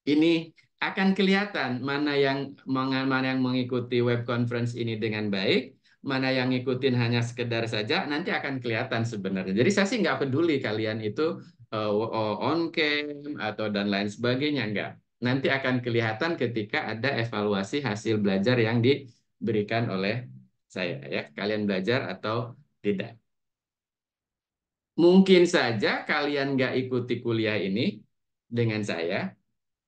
Speaker 1: ini. Akan kelihatan mana yang mengikuti web conference ini dengan baik, mana yang ngikutin hanya sekedar saja. Nanti akan kelihatan sebenarnya. Jadi saya sih nggak peduli kalian itu on cam atau dan lain sebagainya, nggak. Nanti akan kelihatan ketika ada evaluasi hasil belajar yang diberikan oleh saya ya. Kalian belajar atau tidak. Mungkin saja kalian nggak ikuti kuliah ini dengan saya,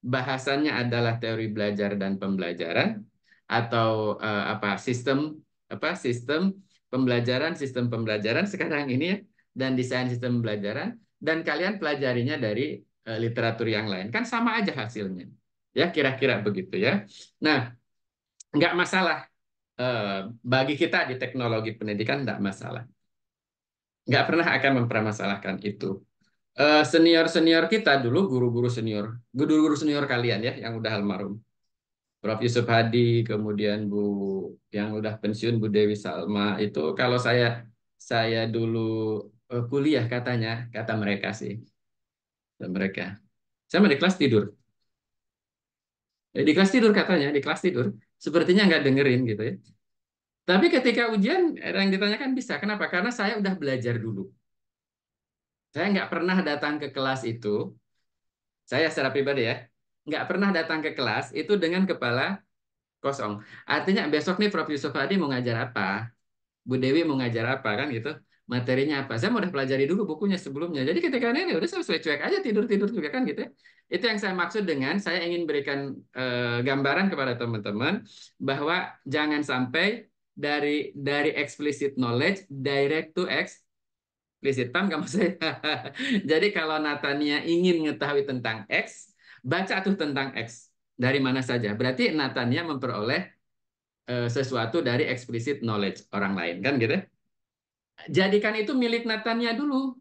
Speaker 1: bahasannya adalah teori belajar dan pembelajaran atau sistem pembelajaran sekarang ini ya, dan desain sistem pembelajaran, dan kalian pelajarinya dari literatur yang lain, kan sama aja hasilnya ya, kira-kira begitu ya. Nah, nggak masalah. Bagi kita di teknologi pendidikan nggak masalah, nggak pernah akan mempermasalahkan itu. Senior-senior kita dulu, guru-guru senior kalian ya, yang udah almarhum, Prof. Yusuf Hadi, kemudian Bu yang udah pensiun Bu Dewi Salma, itu kalau saya dulu kuliah katanya, kata mereka sih, kata mereka, saya mah di kelas tidur. Di kelas tidur katanya, di kelas tidur. Sepertinya nggak dengerin gitu ya. Tapi ketika ujian, yang ditanyakan bisa. Kenapa? Karena saya udah belajar dulu. Saya nggak pernah datang ke kelas itu, saya secara pribadi ya, nggak pernah datang ke kelas itu dengan kepala kosong. Artinya besok nih Prof. Yusuf Hadi mau ngajar apa? Bu Dewi mau ngajar apa kan gitu? Materinya apa? Saya mau udah pelajari dulu bukunya sebelumnya. Jadi ketika ini udah saya cuek aja tidur-tidur juga kan gitu ya. Itu yang saya maksud dengan saya ingin berikan gambaran kepada teman-teman bahwa jangan sampai dari explicit knowledge direct to explicit. Paham kamu saya? Jadi kalau Natania ingin mengetahui tentang X, baca tuh tentang X. Dari mana saja. Berarti Natania memperoleh sesuatu dari explicit knowledge orang lain kan gitu. Jadikan itu milik Natania dulu.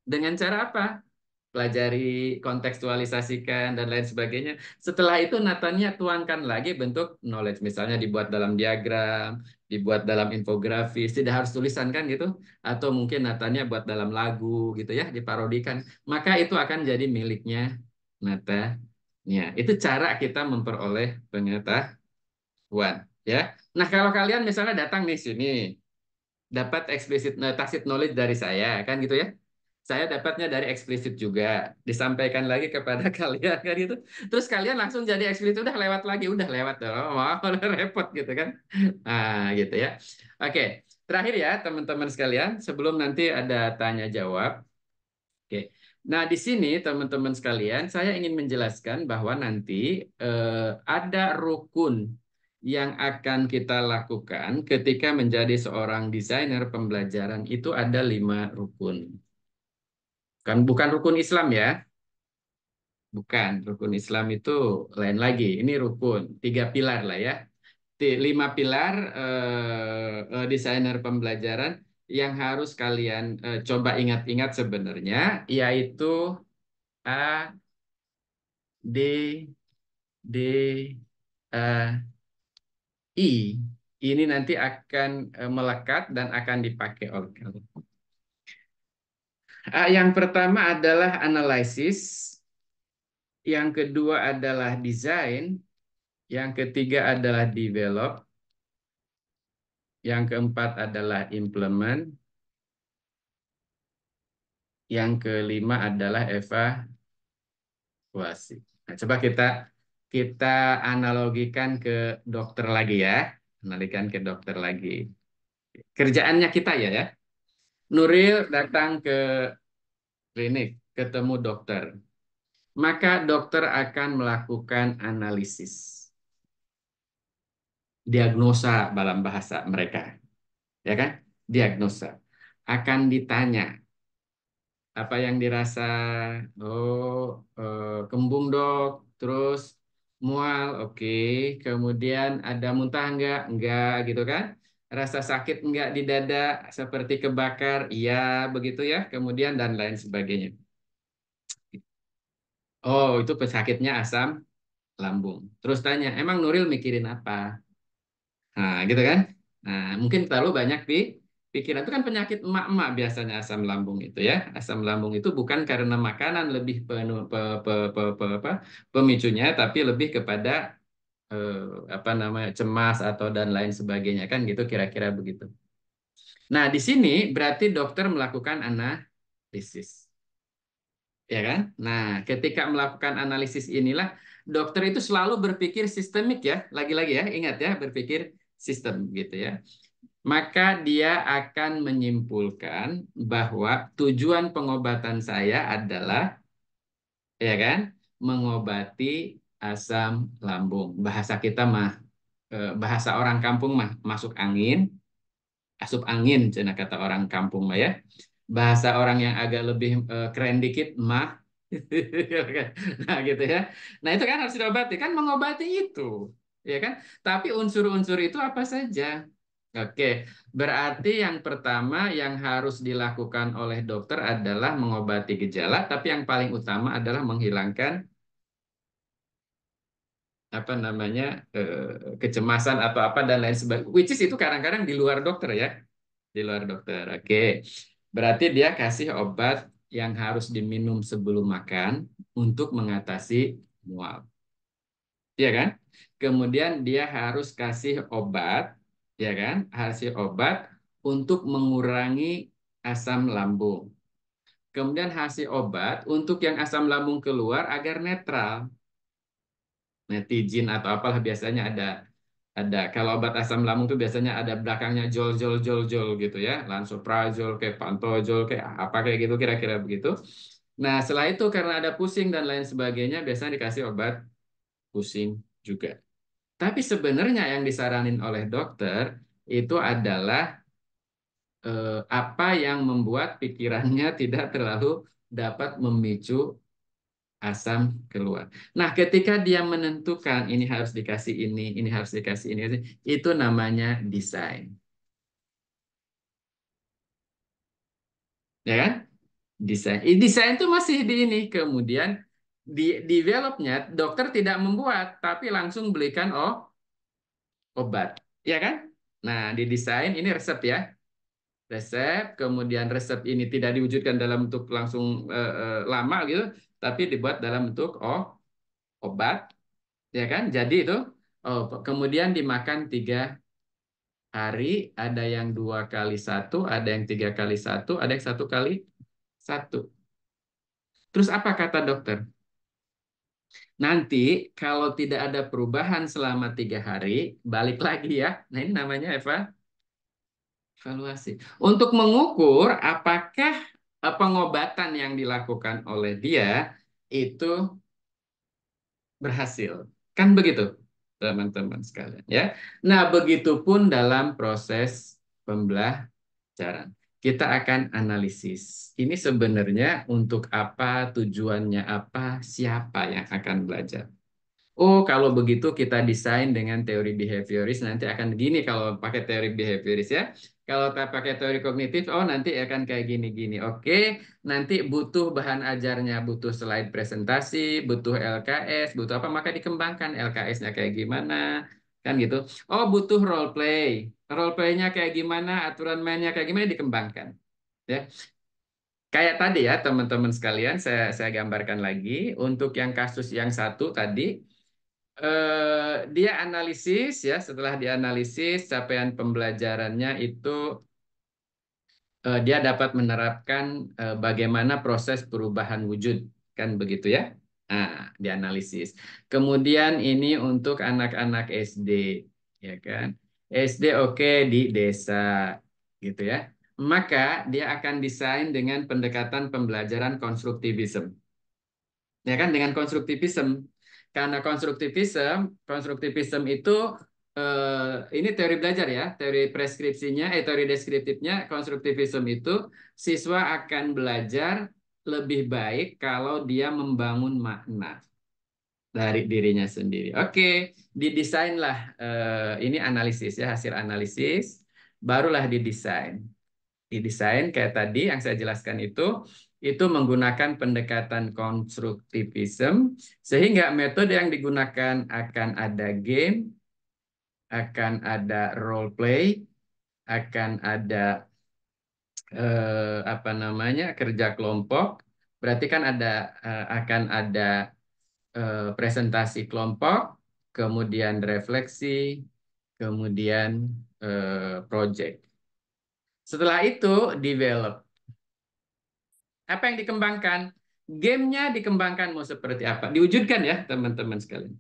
Speaker 1: Dengan cara apa? Pelajari, kontekstualisasikan dan lain sebagainya. Setelah itu Natania tuangkan lagi bentuk knowledge, misalnya dibuat dalam diagram, dibuat dalam infografis, tidak harus tulisan kan gitu, atau mungkin Natania buat dalam lagu gitu ya, diparodikan. Maka itu akan jadi miliknya Natania. Itu cara kita memperoleh pengetahuan ya. Nah, kalau kalian misalnya datang di sini dapat eksplisit tacit knowledge dari saya kan gitu ya. Saya dapatnya dari eksplisit juga, disampaikan lagi kepada kalian kan gitu. Terus kalian langsung jadi eksplisit, udah lewat lagi, udah lewat dong, mau repot gitu kan. Nah, gitu ya. Oke, terakhir ya teman-teman sekalian, sebelum nanti ada tanya jawab. Oke. Nah, di sini teman-teman sekalian, saya ingin menjelaskan bahwa nanti ada rukun yang akan kita lakukan ketika menjadi seorang desainer pembelajaran itu ada 5 rukun. Bukan rukun Islam ya. Bukan, rukun Islam itu lain lagi. Ini rukun, 3 pilar lah ya. 5 pilar desainer pembelajaran yang harus kalian coba ingat-ingat sebenarnya, yaitu A, D, D, I. Ini nanti akan melekat dan akan dipakai oleh kalian. Yang pertama adalah analisis, yang kedua adalah desain, yang ketiga adalah develop, yang keempat adalah implement, yang kelima adalah evaluasi. Nah, coba kita analogikan ke dokter lagi ya. Analogikan ke dokter lagi. Kerjaannya kita ya. Nuril datang ke klinik, ketemu dokter. Maka dokter akan melakukan analisis. Diagnosa dalam bahasa mereka. Ya kan? Diagnosa. Akan ditanya, apa yang dirasa? Oh, kembung dok, terus mual, oke. Kemudian ada muntah enggak gitu kan? Rasa sakit enggak di dada seperti kebakar, iya begitu ya. Kemudian dan lain sebagainya. Oh, itu pesakitnya asam lambung. Terus tanya, emang Nuril mikirin apa? Nah, gitu kan? Nah, mungkin terlalu banyak pikiran itu kan penyakit emak-emak biasanya asam lambung itu ya. Asam lambung itu bukan karena makanan lebih pemicunya, tapi lebih kepada eh, apa namanya cemas atau dan lain sebagainya kan gitu kira-kira begitu. Nah, di sini berarti dokter melakukan analisis. Ya kan? Nah, ketika melakukan analisis inilah dokter itu selalu berpikir sistemik ya. Lagi-lagi ya, ingat ya, berpikir sistem gitu ya. Maka dia akan menyimpulkan bahwa tujuan pengobatan saya adalah ya kan, mengobati asam lambung. Bahasa kita mah bahasa orang kampung mah masuk angin, asup angin cina kata orang kampung mah ya. Bahasa orang yang agak lebih keren dikit mah nah gitu ya. Nah itu kan harus diobati kan mengobati itu ya kan. Tapi unsur-unsur itu apa saja? Oke, berarti yang pertama yang harus dilakukan oleh dokter adalah mengobati gejala, tapi yang paling utama adalah menghilangkan apa namanya kecemasan atau apa dan lain sebagainya. Which is itu kadang-kadang di luar dokter ya, di luar dokter. Oke, berarti dia kasih obat yang harus diminum sebelum makan untuk mengatasi mual, ya kan? Kemudian dia harus kasih obat, ya kan? Kasih obat untuk mengurangi asam lambung. Kemudian kasih obat untuk yang asam lambung keluar agar netral. Netijin atau apalah biasanya ada kalau obat asam lambung itu biasanya ada belakangnya jol jol jol jol gitu ya, lansoprazol kayak pantozol kayak apa kayak gitu kira-kira begitu. Nah, setelah itu karena ada pusing dan lain sebagainya biasanya dikasih obat pusing juga. Tapi sebenarnya yang disaranin oleh dokter itu adalah apa yang membuat pikirannya tidak terlalu dapat memicu asam keluar. Nah, ketika dia menentukan ini harus dikasih ini harus dikasih ini, itu namanya desain. Ya kan? Desain. Desain itu masih di ini. Kemudian di developnya dokter tidak membuat, tapi langsung belikan obat. Ya kan? Nah, di desain ini resep ya. Resep, kemudian resep ini tidak diwujudkan dalam bentuk langsung lama gitu, tapi dibuat dalam bentuk obat. Ya kan? Jadi itu kemudian dimakan 3 hari, ada yang 2 kali 1, ada yang 3 kali 1, ada yang 1 kali 1. Terus apa kata dokter? Nanti kalau tidak ada perubahan selama 3 hari, balik lagi ya. Nah ini namanya evaluasi. Untuk mengukur apakah pengobatan yang dilakukan oleh dia itu berhasil. Kan begitu, teman-teman sekalian ya. Nah, begitupun dalam proses pembelajaran. kita akan analisis. Ini sebenarnya untuk apa, tujuannya apa, siapa yang akan belajar. Oh, kalau begitu kita desain dengan teori behavioris, nanti akan gini kalau pakai teori behavioris ya. Kalau tak pakai teori kognitif, oh nanti akan kayak gini-gini. Oke, nanti butuh bahan ajarnya, butuh slide presentasi, butuh LKS, butuh apa, maka dikembangkan LKS-nya kayak gimana, kan gitu. Oh, butuh role play. Role play-nya kayak gimana, aturan mainnya kayak gimana, dikembangkan. Ya, kayak tadi ya teman-teman sekalian, saya gambarkan lagi untuk yang kasus yang satu tadi, dia analisis ya, setelah dianalisis capaian pembelajarannya itu dia dapat menerapkan bagaimana proses perubahan wujud, kan begitu ya. Nah, dianalisis. Kemudian ini untuk anak-anak SD, ya kan. SD oke, di desa gitu ya. Maka dia akan desain dengan pendekatan pembelajaran konstruktivisme. Ya kan, dengan konstruktivisme. Karena konstruktivisme itu ini teori belajar ya, teori preskripsinya, teori deskriptifnya konstruktivisme itu siswa akan belajar lebih baik kalau dia membangun makna dari dirinya sendiri. Oke, didesainlah ini analisis ya, hasil analisis, barulah didesain. Didesain kayak tadi yang saya jelaskan itu menggunakan pendekatan konstruktivisme, sehingga metode yang digunakan akan ada game, akan ada role play, akan ada apa namanya, kerja kelompok. Berarti kan akan ada presentasi kelompok, kemudian refleksi, kemudian project. Setelah itu develop. Apa yang dikembangkan? Gamenya dikembangkan mau seperti apa? Diwujudkan ya teman-teman sekalian.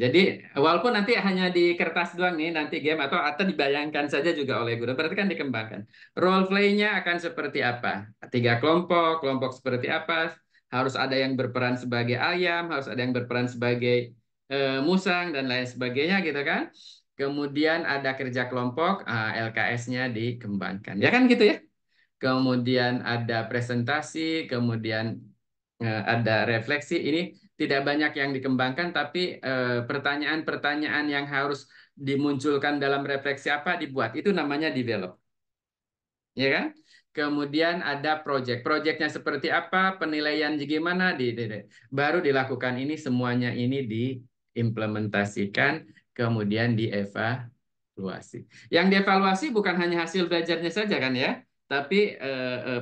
Speaker 1: Jadi walaupun nanti hanya di kertas doang nih nanti game atau dibayangkan saja juga oleh guru, berarti kan dikembangkan. Role play-nya akan seperti apa? 3 kelompok, kelompok seperti apa? Harus ada yang berperan sebagai ayam, harus ada yang berperan sebagai musang dan lain sebagainya gitu kan. Kemudian ada kerja kelompok, LKS-nya dikembangkan. Ya kan gitu ya? Kemudian ada presentasi, kemudian ada refleksi. Ini tidak banyak yang dikembangkan, tapi pertanyaan-pertanyaan yang harus dimunculkan dalam refleksi apa dibuat. Itu namanya develop. Ya kan? Kemudian ada project. Projectnya seperti apa, penilaian gimana, baru dilakukan ini semuanya ini diimplementasikan, kemudian dievaluasi. Yang dievaluasi bukan hanya hasil belajarnya saja kan ya, tapi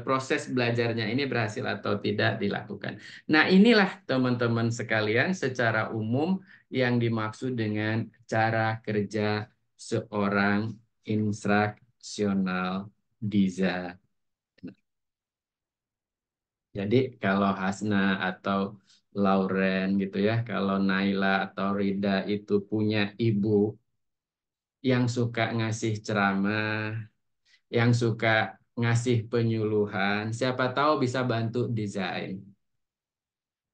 Speaker 1: proses belajarnya ini berhasil atau tidak dilakukan. Nah, inilah teman-teman sekalian secara umum yang dimaksud dengan cara kerja seorang instruksional designer. Jadi kalau Hasna atau Lauren gitu ya, kalau Naila atau Rida itu punya ibu yang suka ngasih ceramah, yang suka ngasih penyuluhan, siapa tahu bisa bantu desain.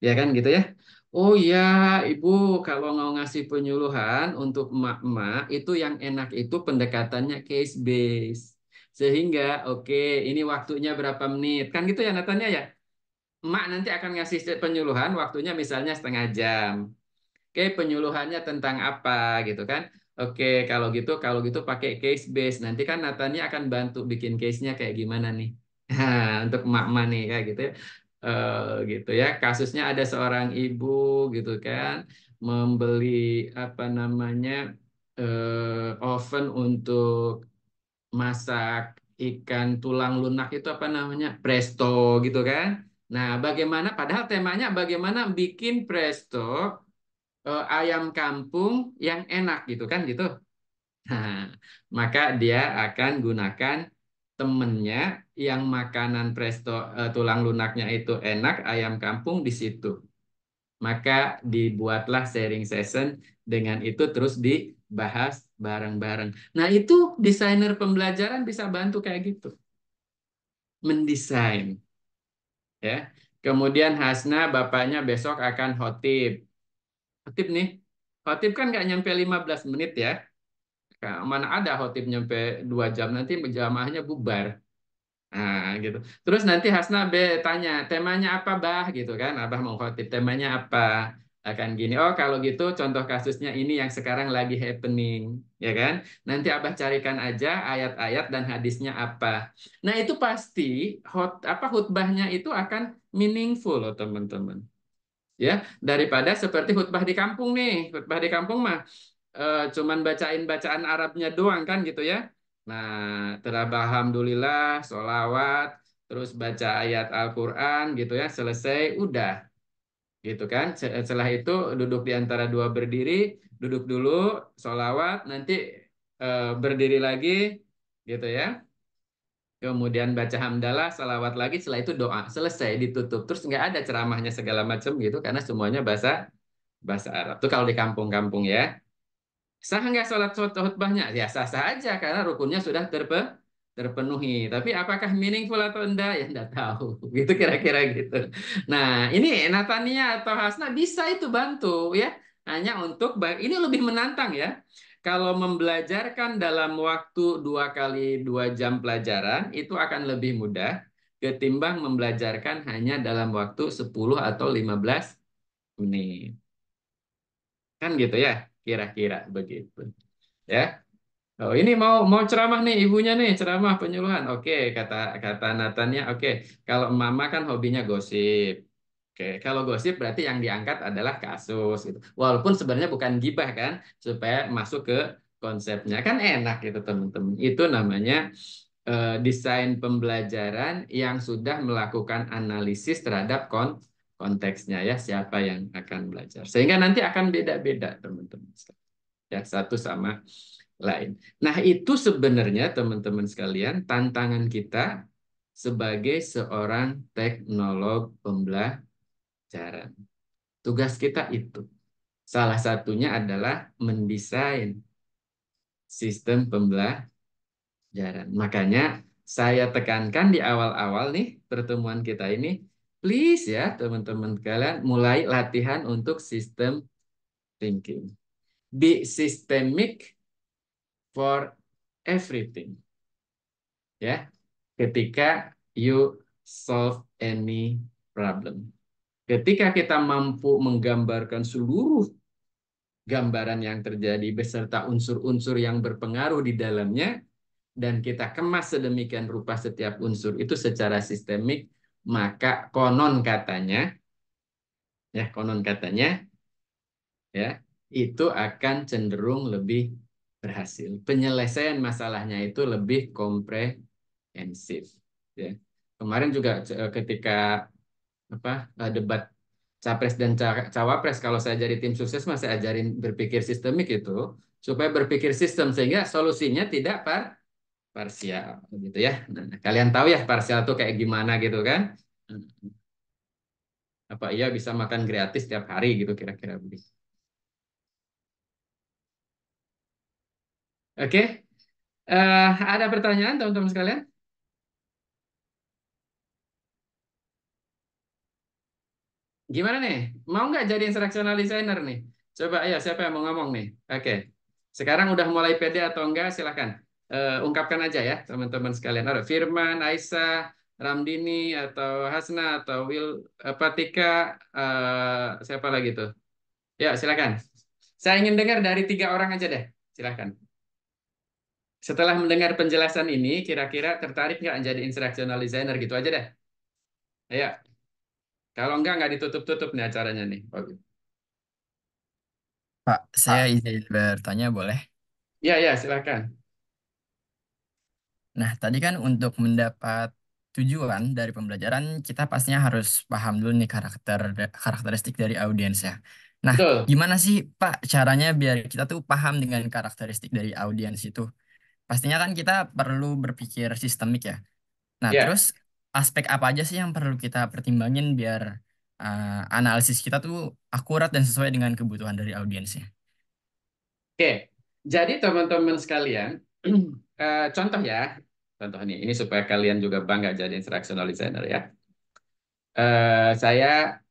Speaker 1: Ya kan gitu ya. Oh iya, Ibu, kalau mau ngasih penyuluhan untuk emak-emak, itu yang enak itu pendekatannya case base. Sehingga, oke, ini waktunya berapa menit. Kan gitu ya Natanya ya. Emak nanti akan ngasih penyuluhan, waktunya misalnya 1/2 jam. Oke, penyuluhannya tentang apa gitu kan. Oke, kalau gitu pakai case base. Nanti kan Natanya akan bantu bikin case-nya kayak gimana nih. Untuk emak-emak nih kayak gitu ya. Gitu ya. Kasusnya ada seorang ibu gitu kan membeli apa namanya oven untuk masak ikan tulang lunak itu apa namanya? Presto gitu kan. Nah, bagaimana padahal temanya bagaimana bikin presto ayam kampung yang enak gitu kan gitu. Nah, maka dia akan gunakan temennya yang makanan presto tulang lunaknya itu enak ayam kampung di situ. Maka dibuatlah sharing session dengan itu terus dibahas bareng-bareng. Nah, itu desainer pembelajaran bisa bantu kayak gitu. Mendesain ya. Kemudian Hasna bapaknya besok akan khotib. Khotib nih. Khotib kan nggak nyampe 15 menit ya. Mana ada khotib nyampe 2 jam nanti jamaahnya bubar. Nah, gitu. Terus nanti Hasna tanya, temanya apa, Bah? Gitu kan. Abah mau khotib, temanya apa? Akan gini, oh kalau gitu contoh kasusnya ini yang sekarang lagi happening, ya kan? Nanti Abah carikan aja ayat-ayat dan hadisnya apa. Nah, itu pasti khutbahnya itu akan meaningful loh, teman-teman. Ya, daripada seperti khutbah di kampung nih. Khutbah di kampung mah cuman bacain bacaan Arabnya doang kan gitu ya. Nah, telah alhamdulillah, sholawat, terus baca ayat Al-Quran gitu ya, selesai, udah gitu kan. Setelah itu duduk di antara dua berdiri, duduk dulu, sholawat, nanti berdiri lagi gitu ya. Kemudian baca hamdalah, salawat lagi, setelah itu doa, selesai, ditutup. Terus nggak ada ceramahnya segala macam gitu, karena semuanya bahasa bahasa Arab. Itu kalau di kampung-kampung ya. Sah nggak sholat khutbahnya? Ya sah-sah aja karena rukunnya sudah terpenuhi. Tapi apakah meaningful atau enggak? Ya enggak tahu. Gitu kira-kira gitu. Nah, ini Natania atau Hasna bisa itu bantu ya. Hanya untuk ini lebih menantang ya. Kalau membelajarkan dalam waktu 2 kali 2 jam pelajaran itu akan lebih mudah ketimbang membelajarkan hanya dalam waktu 10 atau 15 menit. Kan gitu ya, kira-kira begitu. Ya. Oh, ini mau mau ceramah nih ibunya nih, ceramah penyuluhan. Oke, kata kata Natanya, oke. Kalau mama kan hobinya gosip. Oke, kalau gosip berarti yang diangkat adalah kasus gitu. Walaupun sebenarnya bukan gibah kan, supaya masuk ke konsepnya kan enak gitu teman-teman. Itu namanya desain pembelajaran yang sudah melakukan analisis terhadap konteksnya ya, siapa yang akan belajar. Sehingga nanti akan beda-beda teman-teman. Ya, satu sama lain. Nah, itu sebenarnya teman-teman sekalian tantangan kita sebagai seorang teknolog pembelajaran. Tugas kita itu. Salah satunya adalah mendesain sistem pembelajaran. Makanya saya tekankan di awal-awal nih pertemuan kita ini, please ya teman-teman sekalian mulai latihan untuk sistem thinking. Be systemic for everything. Ya, ketika you solve any problem. Ketika kita mampu menggambarkan seluruh gambaran yang terjadi beserta unsur-unsur yang berpengaruh di dalamnya dan kita kemas sedemikian rupa setiap unsur itu secara sistemik, maka konon katanya ya, itu akan cenderung lebih berhasil. Penyelesaian masalahnya itu lebih komprehensif. Ya. Kemarin juga ketika debat capres dan cawapres, kalau saya jadi tim sukses masih ajarin berpikir sistemik itu supaya berpikir sistem sehingga solusinya tidak parsial gitu ya. Nah, kalian tahu ya parsial itu kayak gimana gitu kan? Apa iya bisa makan gratis tiap hari gitu kira-kira begitu. Oke, ada pertanyaan teman-teman sekalian? Gimana nih? Mau nggak jadi instructional designer nih? Coba ayo, siapa yang mau ngomong nih? Oke. Sekarang udah mulai pede atau enggak? Silahkan. Ungkapkan aja ya, teman-teman sekalian. Ada Firman, Aisyah, Ramdini, atau Hasna, atau Will, apa Tika, siapa lagi tuh? Ya, silakan. Saya ingin dengar dari 3 orang aja deh. Silakan. Setelah mendengar penjelasan ini, kira-kira tertarik nggak jadi instructional designer gitu aja deh. Ayo. Kalau nggak ditutup-tutup nih acaranya nih. Oke.
Speaker 8: Pak, saya izin bertanya boleh?
Speaker 1: Ya, ya, silakan.
Speaker 8: Nah, tadi kan untuk mendapat tujuan dari pembelajaran, kita pastinya harus paham dulu nih karakteristik dari audiens ya. Nah,
Speaker 1: Betul.
Speaker 8: gimana sih Pak caranya biar kita tuh paham dengan karakteristik dari audiens itu? Pastinya kan kita perlu berpikir sistemik ya. Nah,
Speaker 1: Ya.
Speaker 8: terus aspek apa aja sih yang perlu kita pertimbangin biar analisis kita tuh akurat dan sesuai dengan kebutuhan dari audiensnya?
Speaker 1: Oke, jadi teman-teman sekalian, contoh ya, contoh ini supaya kalian juga bangga jadi instructional designer ya. Saya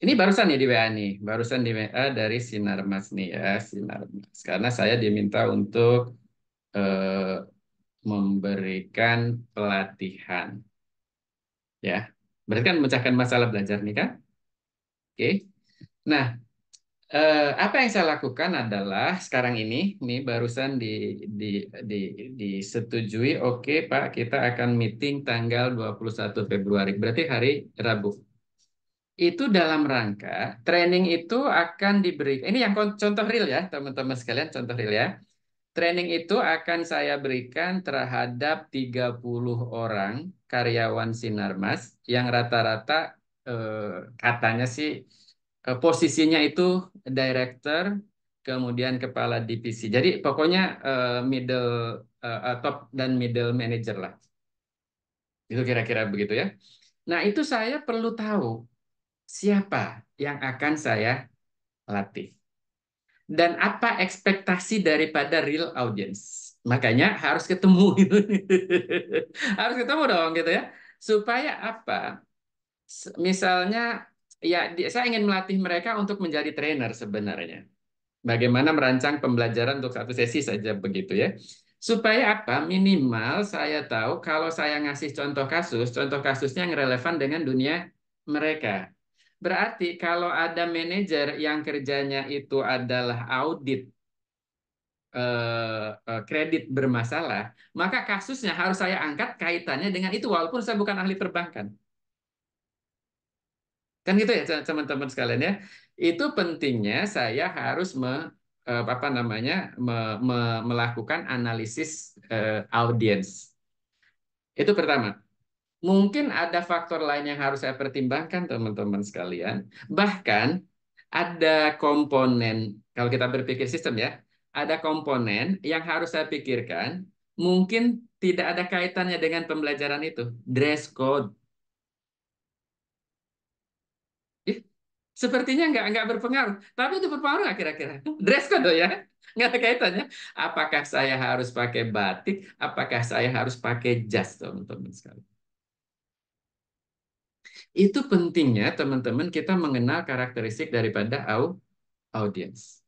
Speaker 1: ini barusan nih di WA nih, barusan di WA dari Sinar Mas nih ya, Sinar Mas. Karena saya diminta untuk eh, memberikan pelatihan. Ya, berarti kan memecahkan masalah belajar nih kan? Oke. Nah, apa yang saya lakukan adalah sekarang ini barusan di, di, disetujui, oke Pak, kita akan meeting tanggal 21 Februari, berarti hari Rabu. Itu dalam rangka training itu akan diberi, ini yang contoh real ya teman-teman sekalian, contoh real ya. Training itu akan saya berikan terhadap 30 orang karyawan Sinarmas yang rata-rata katanya sih posisinya itu director, kemudian kepala divisi. Jadi pokoknya middle top dan middle manager lah. Itu kira-kira begitu ya. Nah, itu saya perlu tahu siapa yang akan saya latih dan apa ekspektasi daripada real audience. Makanya harus ketemu gitu. Harus ketemu dong gitu ya. Supaya apa? Misalnya ya saya ingin melatih mereka untuk menjadi trainer sebenarnya. Bagaimana merancang pembelajaran untuk satu sesi saja begitu ya. Supaya apa? Minimal saya tahu kalau saya ngasih contoh kasusnya yang relevan dengan dunia mereka. Berarti kalau ada manajer yang kerjanya itu adalah audit kredit bermasalah, maka kasusnya harus saya angkat kaitannya dengan itu walaupun saya bukan ahli perbankan. Kan gitu ya teman-teman sekalian ya. Itu pentingnya saya harus apa namanya melakukan analisis audiens. Itu pertama. Mungkin ada faktor lain yang harus saya pertimbangkan teman-teman sekalian. Bahkan ada komponen, kalau kita berpikir sistem ya, ada komponen yang harus saya pikirkan, mungkin tidak ada kaitannya dengan pembelajaran itu. Dress code. Ih, sepertinya nggak berpengaruh. Tapi itu berpengaruh nggak kira-kira? Dress code ya? Nggak ada kaitannya. Apakah saya harus pakai batik? Apakah saya harus pakai jas, teman-teman sekalian? Itu pentingnya teman-teman kita mengenal karakteristik daripada audiens.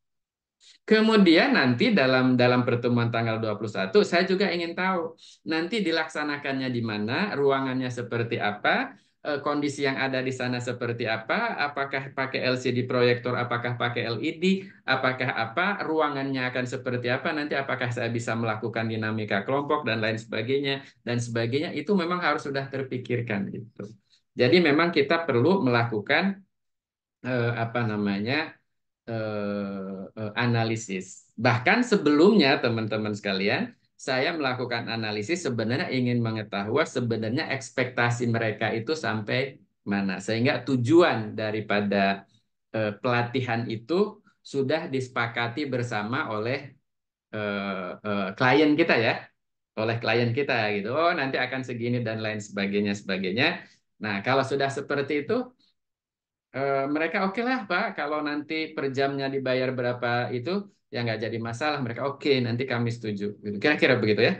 Speaker 1: Kemudian nanti dalam pertemuan tanggal 21 saya juga ingin tahu nanti dilaksanakannya di mana, ruangannya seperti apa, kondisi yang ada di sana seperti apa, apakah pakai LCD proyektor, apakah pakai LED, apakah apa, ruangannya akan seperti apa, nanti apakah saya bisa melakukan dinamika kelompok dan sebagainya itu memang harus sudah terpikirkan gitu. Jadi memang kita perlu melakukan apa namanya analisis. Bahkan sebelumnya teman-teman sekalian, saya melakukan analisis sebenarnya ingin mengetahui sebenarnya ekspektasi mereka itu sampai mana. Sehingga tujuan daripada pelatihan itu sudah disepakati bersama oleh klien kita ya. Oleh klien kita gitu. Oh, nanti akan segini dan lain sebagainya. Nah, kalau sudah seperti itu, mereka oke lah Pak, kalau nanti per jamnya dibayar berapa itu, ya nggak jadi masalah. Mereka oke, nanti kami setuju. Gitu. Kira-kira begitu ya.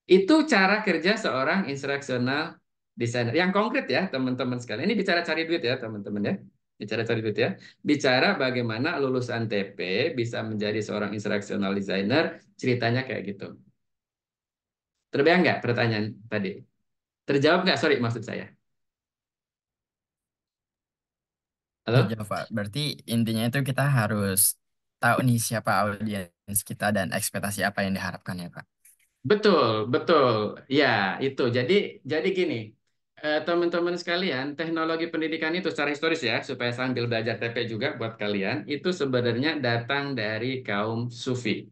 Speaker 1: Itu cara kerja seorang instructional designer. Yang konkret ya teman-teman sekalian. Ini bicara cari duit ya teman-teman ya. Bicara cari duit ya. Bicara bagaimana lulusan TP bisa menjadi seorang instructional designer. Ceritanya kayak gitu. Terbayang nggak pertanyaan tadi? Terjawab nggak? Sorry maksud saya. Halo?
Speaker 8: Terjawab, Pak. Berarti intinya itu kita harus tahu nih siapa audiens kita dan ekspektasi apa yang diharapkan ya, Pak.
Speaker 1: Betul, betul. Ya, itu. Jadi gini, teman-teman sekalian, teknologi pendidikan itu secara historis ya, supaya sambil belajar TP juga buat kalian, itu sebenarnya datang dari kaum Sufi.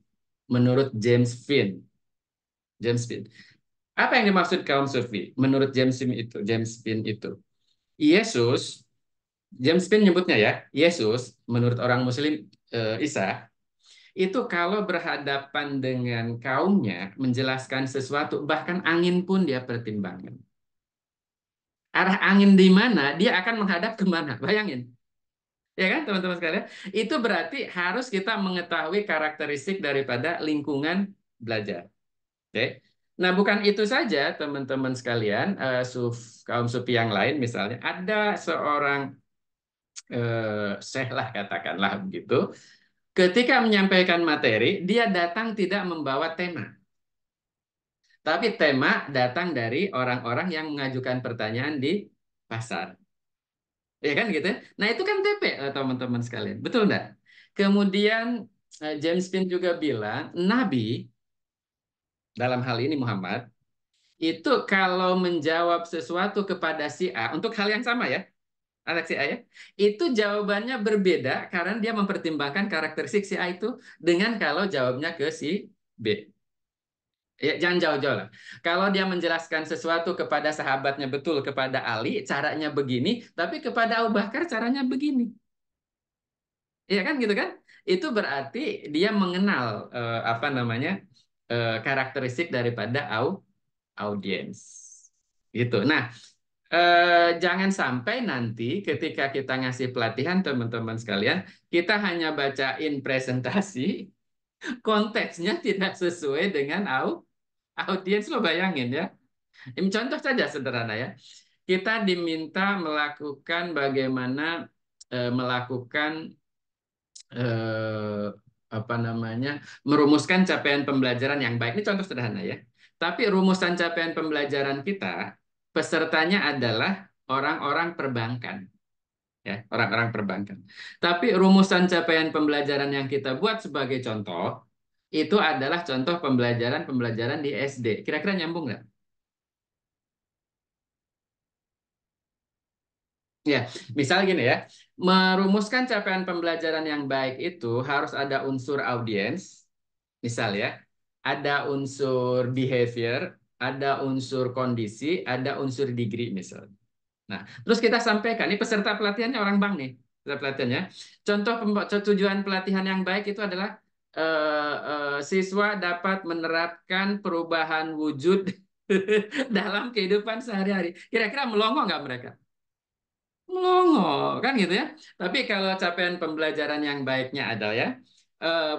Speaker 1: Menurut James Finn. James Finn. Apa yang dimaksud kaum Sufi? Menurut James Finn itu. Yesus, James Finn nyebutnya ya, Yesus, menurut orang Muslim Isa, itu kalau berhadapan dengan kaumnya menjelaskan sesuatu, bahkan angin pun dia pertimbangkan. Arah angin di mana, dia akan menghadap kemana. Bayangin. Ya kan teman-teman sekalian? Itu berarti harus kita mengetahui karakteristik daripada lingkungan belajar. Oke. Nah, bukan itu saja teman-teman sekalian, kaum sufi yang lain misalnya, ada seorang syekh lah katakanlah begitu. Ketika menyampaikan materi, dia datang tidak membawa tema. Tapi tema datang dari orang-orang yang mengajukan pertanyaan di pasar. Ya kan gitu ya. Nah itu kan TP teman-teman sekalian. Betul enggak? Kemudian James Pin juga bilang, Nabi dalam hal ini Muhammad, itu kalau menjawab sesuatu kepada si A, untuk hal yang sama ya, anak si A ya, itu jawabannya berbeda karena dia mempertimbangkan karakteristik si A itu dengan kalau jawabnya ke si B. Ya, jangan jauh-jauh lah. Kalau dia menjelaskan sesuatu kepada sahabatnya betul, kepada Ali, caranya begini, tapi kepada Abu Bakar caranya begini. Iya kan gitu kan? Itu berarti dia mengenal apa namanya karakteristik daripada audiens. Gitu. Nah, jangan sampai nanti ketika kita ngasih pelatihan teman-teman sekalian, kita hanya bacain presentasi, konteksnya tidak sesuai dengan audiens. Lo bayangin ya. Ini contoh saja sederhana ya. Kita diminta melakukan bagaimana melakukan eh, apa namanya merumuskan capaian pembelajaran yang baik. Ini contoh sederhana ya. Tapi rumusan capaian pembelajaran kita pesertanya adalah orang-orang perbankan, ya, orang-orang perbankan. Tapi rumusan capaian pembelajaran yang kita buat sebagai contoh itu adalah contoh pembelajaran di SD. Kira-kira nyambung nggak? Ya, misal gini ya, merumuskan capaian pembelajaran yang baik itu harus ada unsur audiens, misal ya, ada unsur behavior, ada unsur kondisi, ada unsur degree misal. Nah, terus kita sampaikan, ini peserta pelatihannya orang bank nih, peserta pelatihannya. Contoh tujuan pelatihan yang baik itu adalah siswa dapat menerapkan perubahan wujud dalam kehidupan sehari-hari. Kira-kira melongo nggak mereka? Melongo, kan gitu ya. Tapi kalau capaian pembelajaran yang baiknya adalah ya, eh,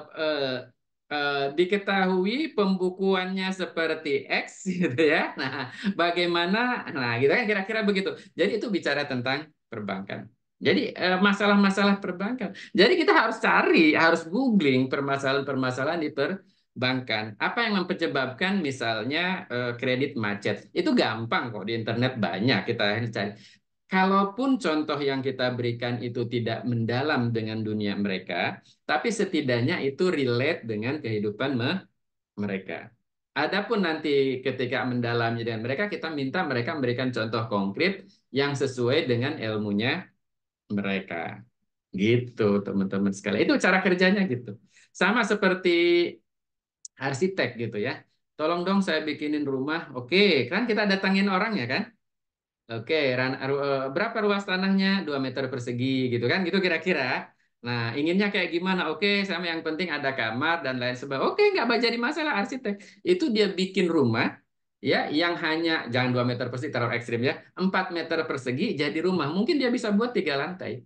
Speaker 1: eh, diketahui pembukuannya seperti X gitu ya. Nah, bagaimana? Nah, gitu kan kira-kira begitu. Jadi itu bicara tentang perbankan. Jadi masalah-masalah perbankan. Jadi kita harus cari, harus googling permasalahan-permasalahan di perbankan. Apa yang menyebabkan misalnya kredit macet? Itu gampang kok di internet banyak kita cari. Kalaupun contoh yang kita berikan itu tidak mendalam dengan dunia mereka, tapi setidaknya itu relate dengan kehidupan mereka. Adapun nanti ketika mendalami dengan mereka, kita minta mereka memberikan contoh konkret yang sesuai dengan ilmunya mereka. Gitu, teman-teman sekalian. Itu cara kerjanya gitu. Sama seperti arsitek gitu ya. Tolong dong saya bikinin rumah. Oke, kan kita datangin orang ya kan? Oke, berapa luas tanahnya? 2 meter persegi gitu kan? Gitu kira-kira. Nah, inginnya kayak gimana? Oke, sama yang penting ada kamar dan lain sebagainya. Oke, nggak jadi masalah arsitek. Itu dia bikin rumah ya yang hanya jangan 2 meter persegi terlalu ekstrim ya. 4 meter persegi jadi rumah. Mungkin dia bisa buat 3 lantai.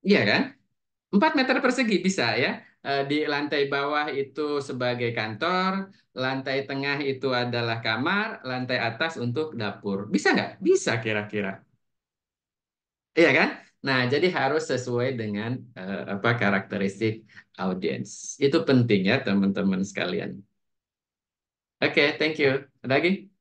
Speaker 1: Iya kan? 4 meter persegi bisa ya. Di lantai bawah itu sebagai kantor, lantai tengah itu adalah kamar, lantai atas untuk dapur. Bisa nggak? Bisa kira-kira. Iya kan? Nah, jadi harus sesuai dengan apa karakteristik audiens. Itu penting ya teman-teman sekalian. Oke, thank you. Ada lagi?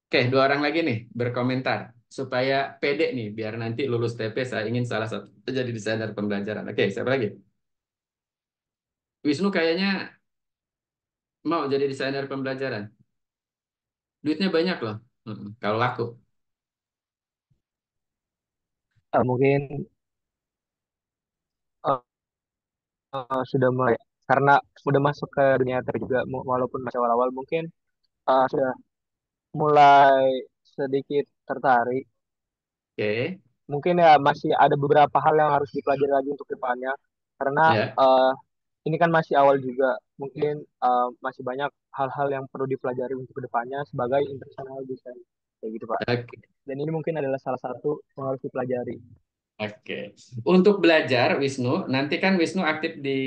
Speaker 1: Oke, 2 orang lagi nih berkomentar supaya pede nih biar nanti lulus TP saya ingin salah satu jadi desainer pembelajaran. Oke, siapa lagi? Wisnu kayaknya mau jadi desainer pembelajaran. Duitnya banyak loh. Kalau laku.
Speaker 3: Mungkin uh, sudah mulai karena udah masuk ke dunia ter juga walaupun masih awal-awal mungkin sudah mulai sedikit tertarik.
Speaker 1: Oke,
Speaker 3: Mungkin ya masih ada beberapa hal yang harus dipelajari lagi untuk depannya karena
Speaker 1: ya.
Speaker 3: ini kan masih awal juga. Mungkin masih banyak hal-hal yang perlu dipelajari untuk kedepannya sebagai international design kayak gitu Pak.
Speaker 1: Oke.
Speaker 3: Dan ini mungkin adalah salah satu yang harus dipelajari.
Speaker 1: Oke. Untuk belajar Wisnu, nanti kan Wisnu aktif di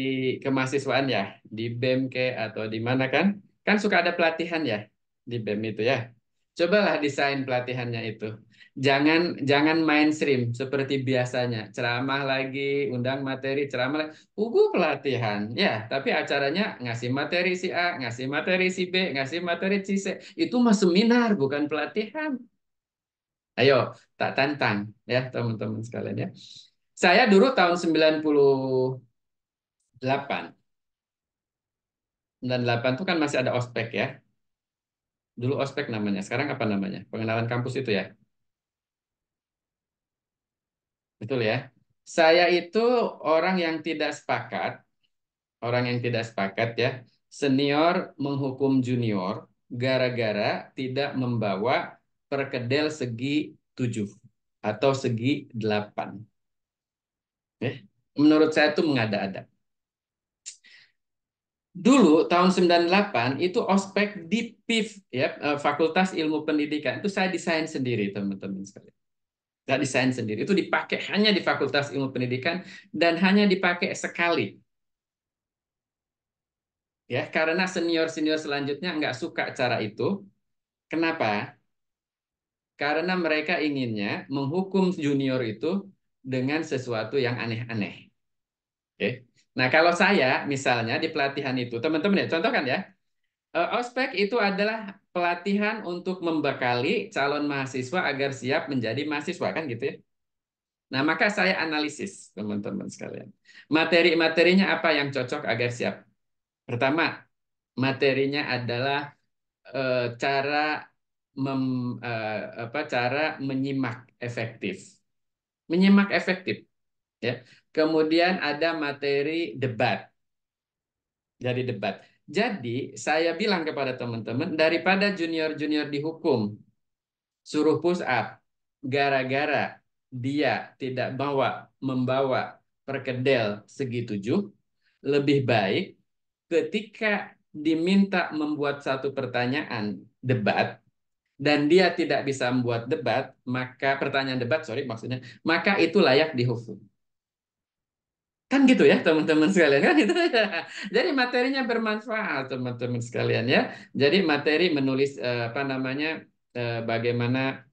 Speaker 1: kemahasiswaan ya, di BEM ke atau di mana kan? Kan suka ada pelatihan ya di BEM itu ya. Cobalah desain pelatihannya itu. Jangan mainstream seperti biasanya. Ceramah lagi, undang materi, ceramah lagi. Pelatihan. Ya, tapi acaranya ngasih materi si A, ngasih materi si B, ngasih materi si C. Itu mah seminar, bukan pelatihan. Ayo, tak tantang ya teman-teman sekalian ya. Saya dulu tahun 98. 98 itu kan masih ada ospek ya. Dulu ospek namanya. Sekarang apa namanya? Pengenalan kampus itu ya. Betul ya. Saya itu orang yang tidak sepakat, ya. Senior menghukum junior gara-gara tidak membawa perkedel segi 7 atau segi 8. Menurut saya itu mengada-ada. Dulu tahun 98 itu ospek di PIF ya, Fakultas Ilmu Pendidikan. Itu saya desain sendiri teman-teman sekalian. Saya desain sendiri. Itu dipakai hanya di Fakultas Ilmu Pendidikan dan hanya dipakai sekali. Ya, karena senior-senior selanjutnya nggak suka cara itu. Kenapa? Karena mereka inginnya menghukum junior itu dengan sesuatu yang aneh-aneh. Oke. Nah, kalau saya misalnya di pelatihan itu, teman-teman ya, contohkan ya, ospek itu adalah pelatihan untuk membekali calon mahasiswa agar siap menjadi mahasiswa, kan gitu ya. Nah, maka saya analisis, teman-teman sekalian. Materi-materinya apa yang cocok agar siap? Pertama, materinya adalah cara cara menyimak efektif. Menyimak efektif, ya. Kemudian ada materi debat. Jadi debat. Jadi saya bilang kepada teman-teman, daripada junior-junior dihukum, suruh push up, gara-gara dia tidak membawa perkedel segi 7, lebih baik ketika diminta membuat satu pertanyaan debat, dan dia tidak bisa membuat debat, maka pertanyaan debat, sorry maksudnya, maka itu layak dihukum. Kan gitu ya teman-teman sekalian, kan gitu ya. Jadi materinya bermanfaat teman-teman sekalian ya. Jadi materi menulis bagaimana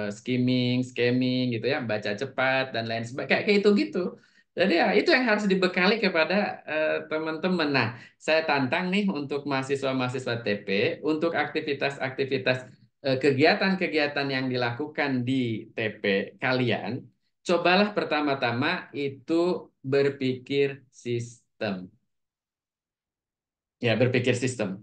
Speaker 1: scamming gitu ya, baca cepat dan lain sebagainya kayak itu gitu. Jadi ya itu yang harus dibekali kepada teman-teman. Nah, saya tantang nih untuk mahasiswa-mahasiswa TP untuk aktivitas-aktivitas kegiatan-kegiatan yang dilakukan di TP kalian, cobalah pertama-tama itu berpikir sistem. Ya, berpikir sistem.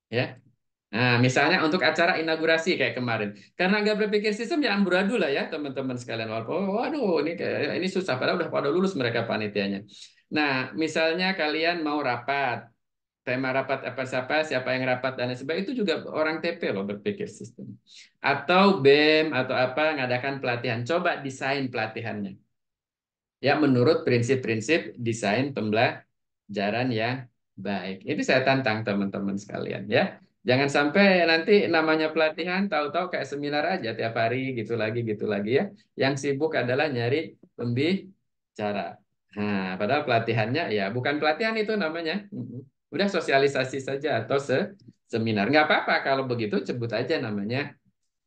Speaker 1: Ya. Nah, misalnya untuk acara inaugurasi kayak kemarin, karena nggak berpikir sistem ya amburadul lah ya teman-teman sekalian. Waduh, ini susah. Padahal udah pada lulus mereka panitianya. Nah, misalnya kalian mau rapat, tema rapat apa siapa yang rapat dan lain sebagainya, itu juga orang TP loh berpikir sistem. Atau BEM atau apa ngadakan pelatihan, coba desain pelatihannya. Ya, menurut prinsip-prinsip desain pembelajaran yang baik. Itu saya tantang teman-teman sekalian ya. Jangan sampai nanti namanya pelatihan tahu-tahu kayak seminar aja tiap hari gitu lagi ya. Yang sibuk adalah nyari pembicara. Nah, padahal pelatihannya ya bukan pelatihan itu namanya. Udah sosialisasi saja atau seminar. Nggak apa-apa kalau begitu sebut aja namanya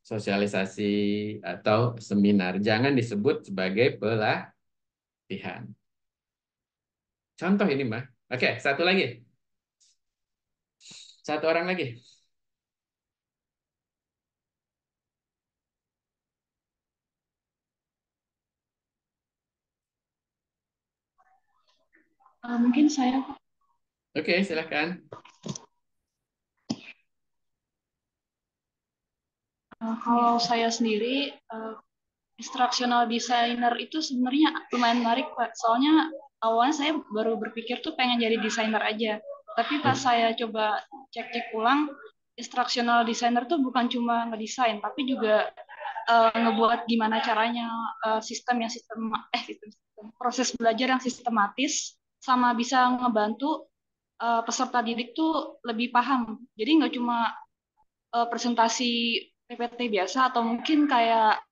Speaker 1: sosialisasi atau seminar. Jangan disebut sebagai pelatihan. Contoh ini mah. Oke, satu lagi. Satu orang lagi.
Speaker 4: Mungkin saya.
Speaker 1: Oke, silakan.
Speaker 4: Kalau saya sendiri, instructional designer itu sebenarnya lumayan menarik, Pak. Soalnya awalnya saya baru berpikir tuh pengen jadi desainer aja. Tapi pas saya coba cek-cek ulang, instructional designer tuh bukan cuma ngedesain, tapi juga ngebuat gimana caranya proses belajar yang sistematis sama bisa ngebantu peserta didik tuh lebih paham. Jadi nggak cuma presentasi PPT biasa atau mungkin kayak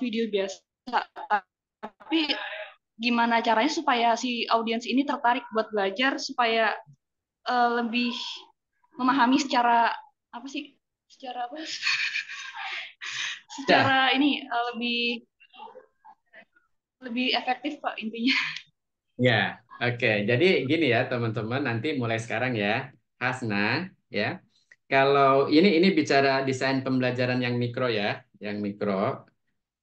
Speaker 4: video biasa, tapi gimana caranya supaya si audiens ini tertarik buat belajar supaya lebih memahami secara apa sih secara apa?
Speaker 1: Ya,
Speaker 4: Secara ini lebih lebih efektif Pak intinya.
Speaker 1: ya, oke. Jadi gini ya teman-teman, nanti mulai sekarang ya, Hasna, ya. Kalau ini bicara desain pembelajaran yang mikro ya, yang mikro.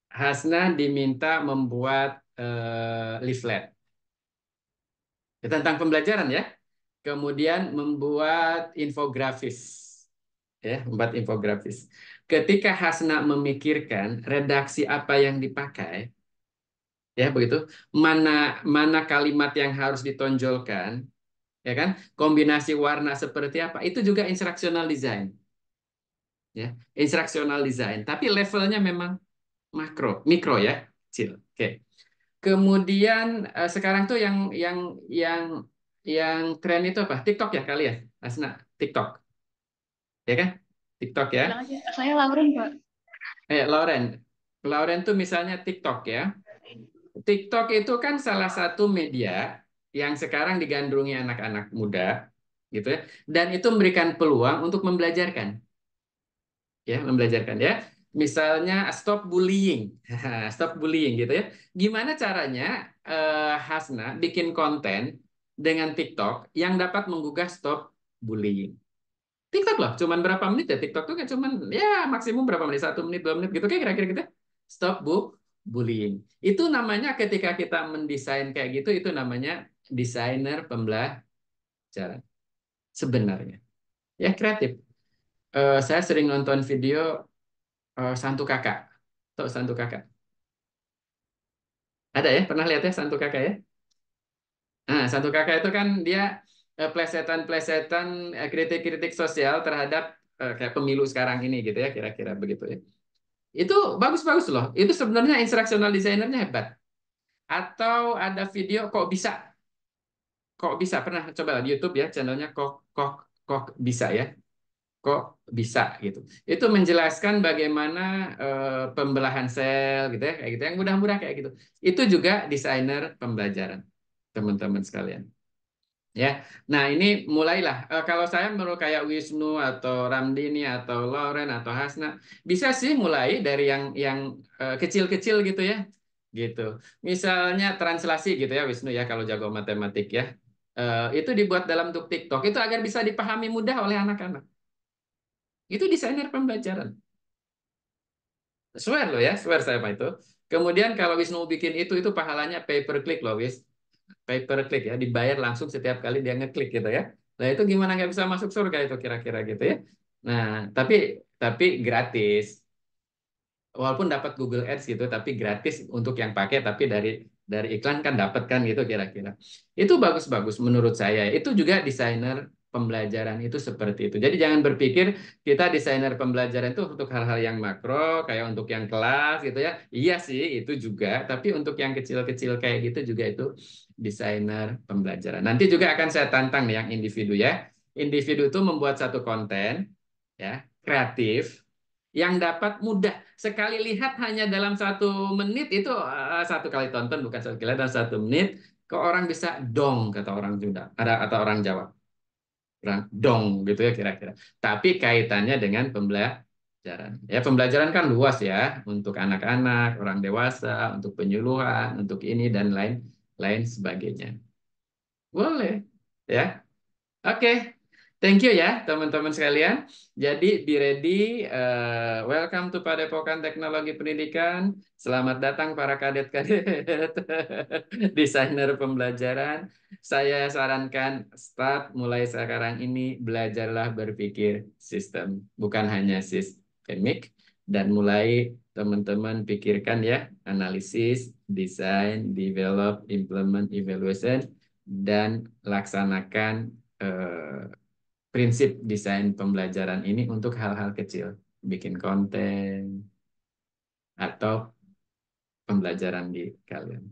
Speaker 1: Hasna diminta membuat leaflet tentang pembelajaran ya. Kemudian membuat infografis, ya, membuat infografis. Ketika Hasna memikirkan redaksi apa yang dipakai, ya begitu, mana mana kalimat yang harus ditonjolkan, ya kan, kombinasi warna seperti apa, itu juga instructional design, ya, instructional design. Tapi levelnya memang mikro ya, kecil. Oke. Kemudian sekarang tuh yang yang tren itu apa? TikTok ya kali ya, Asna? TikTok, ya kan? TikTok ya.
Speaker 4: Bilang aja, saya Lauren Pak.
Speaker 1: Lauren, Lauren tuh misalnya TikTok ya. TikTok itu kan salah satu media yang sekarang digandrungi anak-anak muda, gitu ya. Dan itu memberikan peluang untuk membelajarkan, ya, membelajarkan ya. Misalnya stop bullying, stop bullying gitu ya. Gimana caranya Hasna bikin konten dengan TikTok yang dapat menggugah stop bullying? TikTok loh, cuman berapa menit ya? TikTok tuh kan cuman ya maksimum berapa menit, 1 menit, 2 menit gitu kayak kira-kira gitu. Stop bullying. Itu namanya ketika kita mendesain kayak gitu, itu namanya desainer pembelajaran sebenarnya. Ya kreatif. Saya sering nonton video Santu Kakak. Tahu Santu Kakak? Ada ya? Pernah lihat ya Santu Kakak ya? Nah, Santu Kakak itu kan dia plesetan-plesetan kritik-kritik sosial terhadap kayak pemilu sekarang ini gitu ya, kira-kira begitu ya. Itu bagus-bagus loh. Itu sebenarnya instructional designernya hebat. Atau ada video kok bisa pernah coba di YouTube ya channelnya kok kok kok bisa ya. Kok bisa gitu. Itu menjelaskan bagaimana pembelahan sel gitu ya, kayak gitu yang mudah-mudah kayak gitu. Itu juga desainer pembelajaran, teman-teman sekalian. Ya, nah ini mulailah. Kalau saya menurut kayak Wisnu atau Ramdini atau Lauren atau Hasna, bisa sih mulai dari yang kecil-kecil gitu ya, gitu. Misalnya translasi gitu ya Wisnu ya, kalau jago matematik ya. Itu dibuat dalam bentuk TikTok itu agar bisa dipahami mudah oleh anak-anak. Itu desainer pembelajaran. Swear loh ya, swear saya Pak itu. Kemudian kalau Wisnu bikin itu pahalanya pay per click loh Wis. Pay per click ya, dibayar langsung setiap kali dia ngeklik gitu ya. Nah itu gimana nggak bisa masuk surga itu kira-kira gitu ya. Nah tapi gratis. Walaupun dapat Google Ads gitu, tapi gratis untuk yang pakai, tapi dari iklan kan dapat kan gitu kira-kira. Itu bagus-bagus menurut saya. Itu juga desainer pembelajaran itu seperti itu. Jadi jangan berpikir kita desainer pembelajaran itu untuk hal-hal yang makro, kayak untuk yang kelas gitu ya. Iya sih, itu juga. Tapi untuk yang kecil-kecil kayak gitu juga itu desainer pembelajaran. Nanti juga akan saya tantang nih yang individu ya. Individu itu membuat satu konten ya kreatif yang dapat mudah sekali lihat hanya dalam 1 menit itu 1 kali tonton bukan 1 kali dalam 1 menit ke orang bisa dong kata orang Sunda ada atau orang Jawa orang dong gitu ya kira-kira tapi kaitannya dengan pembelajaran ya pembelajaran kan luas ya untuk anak-anak orang dewasa untuk penyuluhan untuk ini dan lain lain sebagainya boleh ya. Oke, thank you ya teman-teman sekalian. Jadi be ready, welcome to Padepokan Teknologi Pendidikan. Selamat datang para kadet-kadet desainer pembelajaran. Saya sarankan start mulai sekarang ini belajarlah berpikir sistem, bukan hanya sistemik dan mulai teman-teman pikirkan ya analisis, desain, develop, implement, evaluation dan laksanakan prinsip desain pembelajaran ini untuk hal-hal kecil, bikin konten atau pembelajaran di kalian.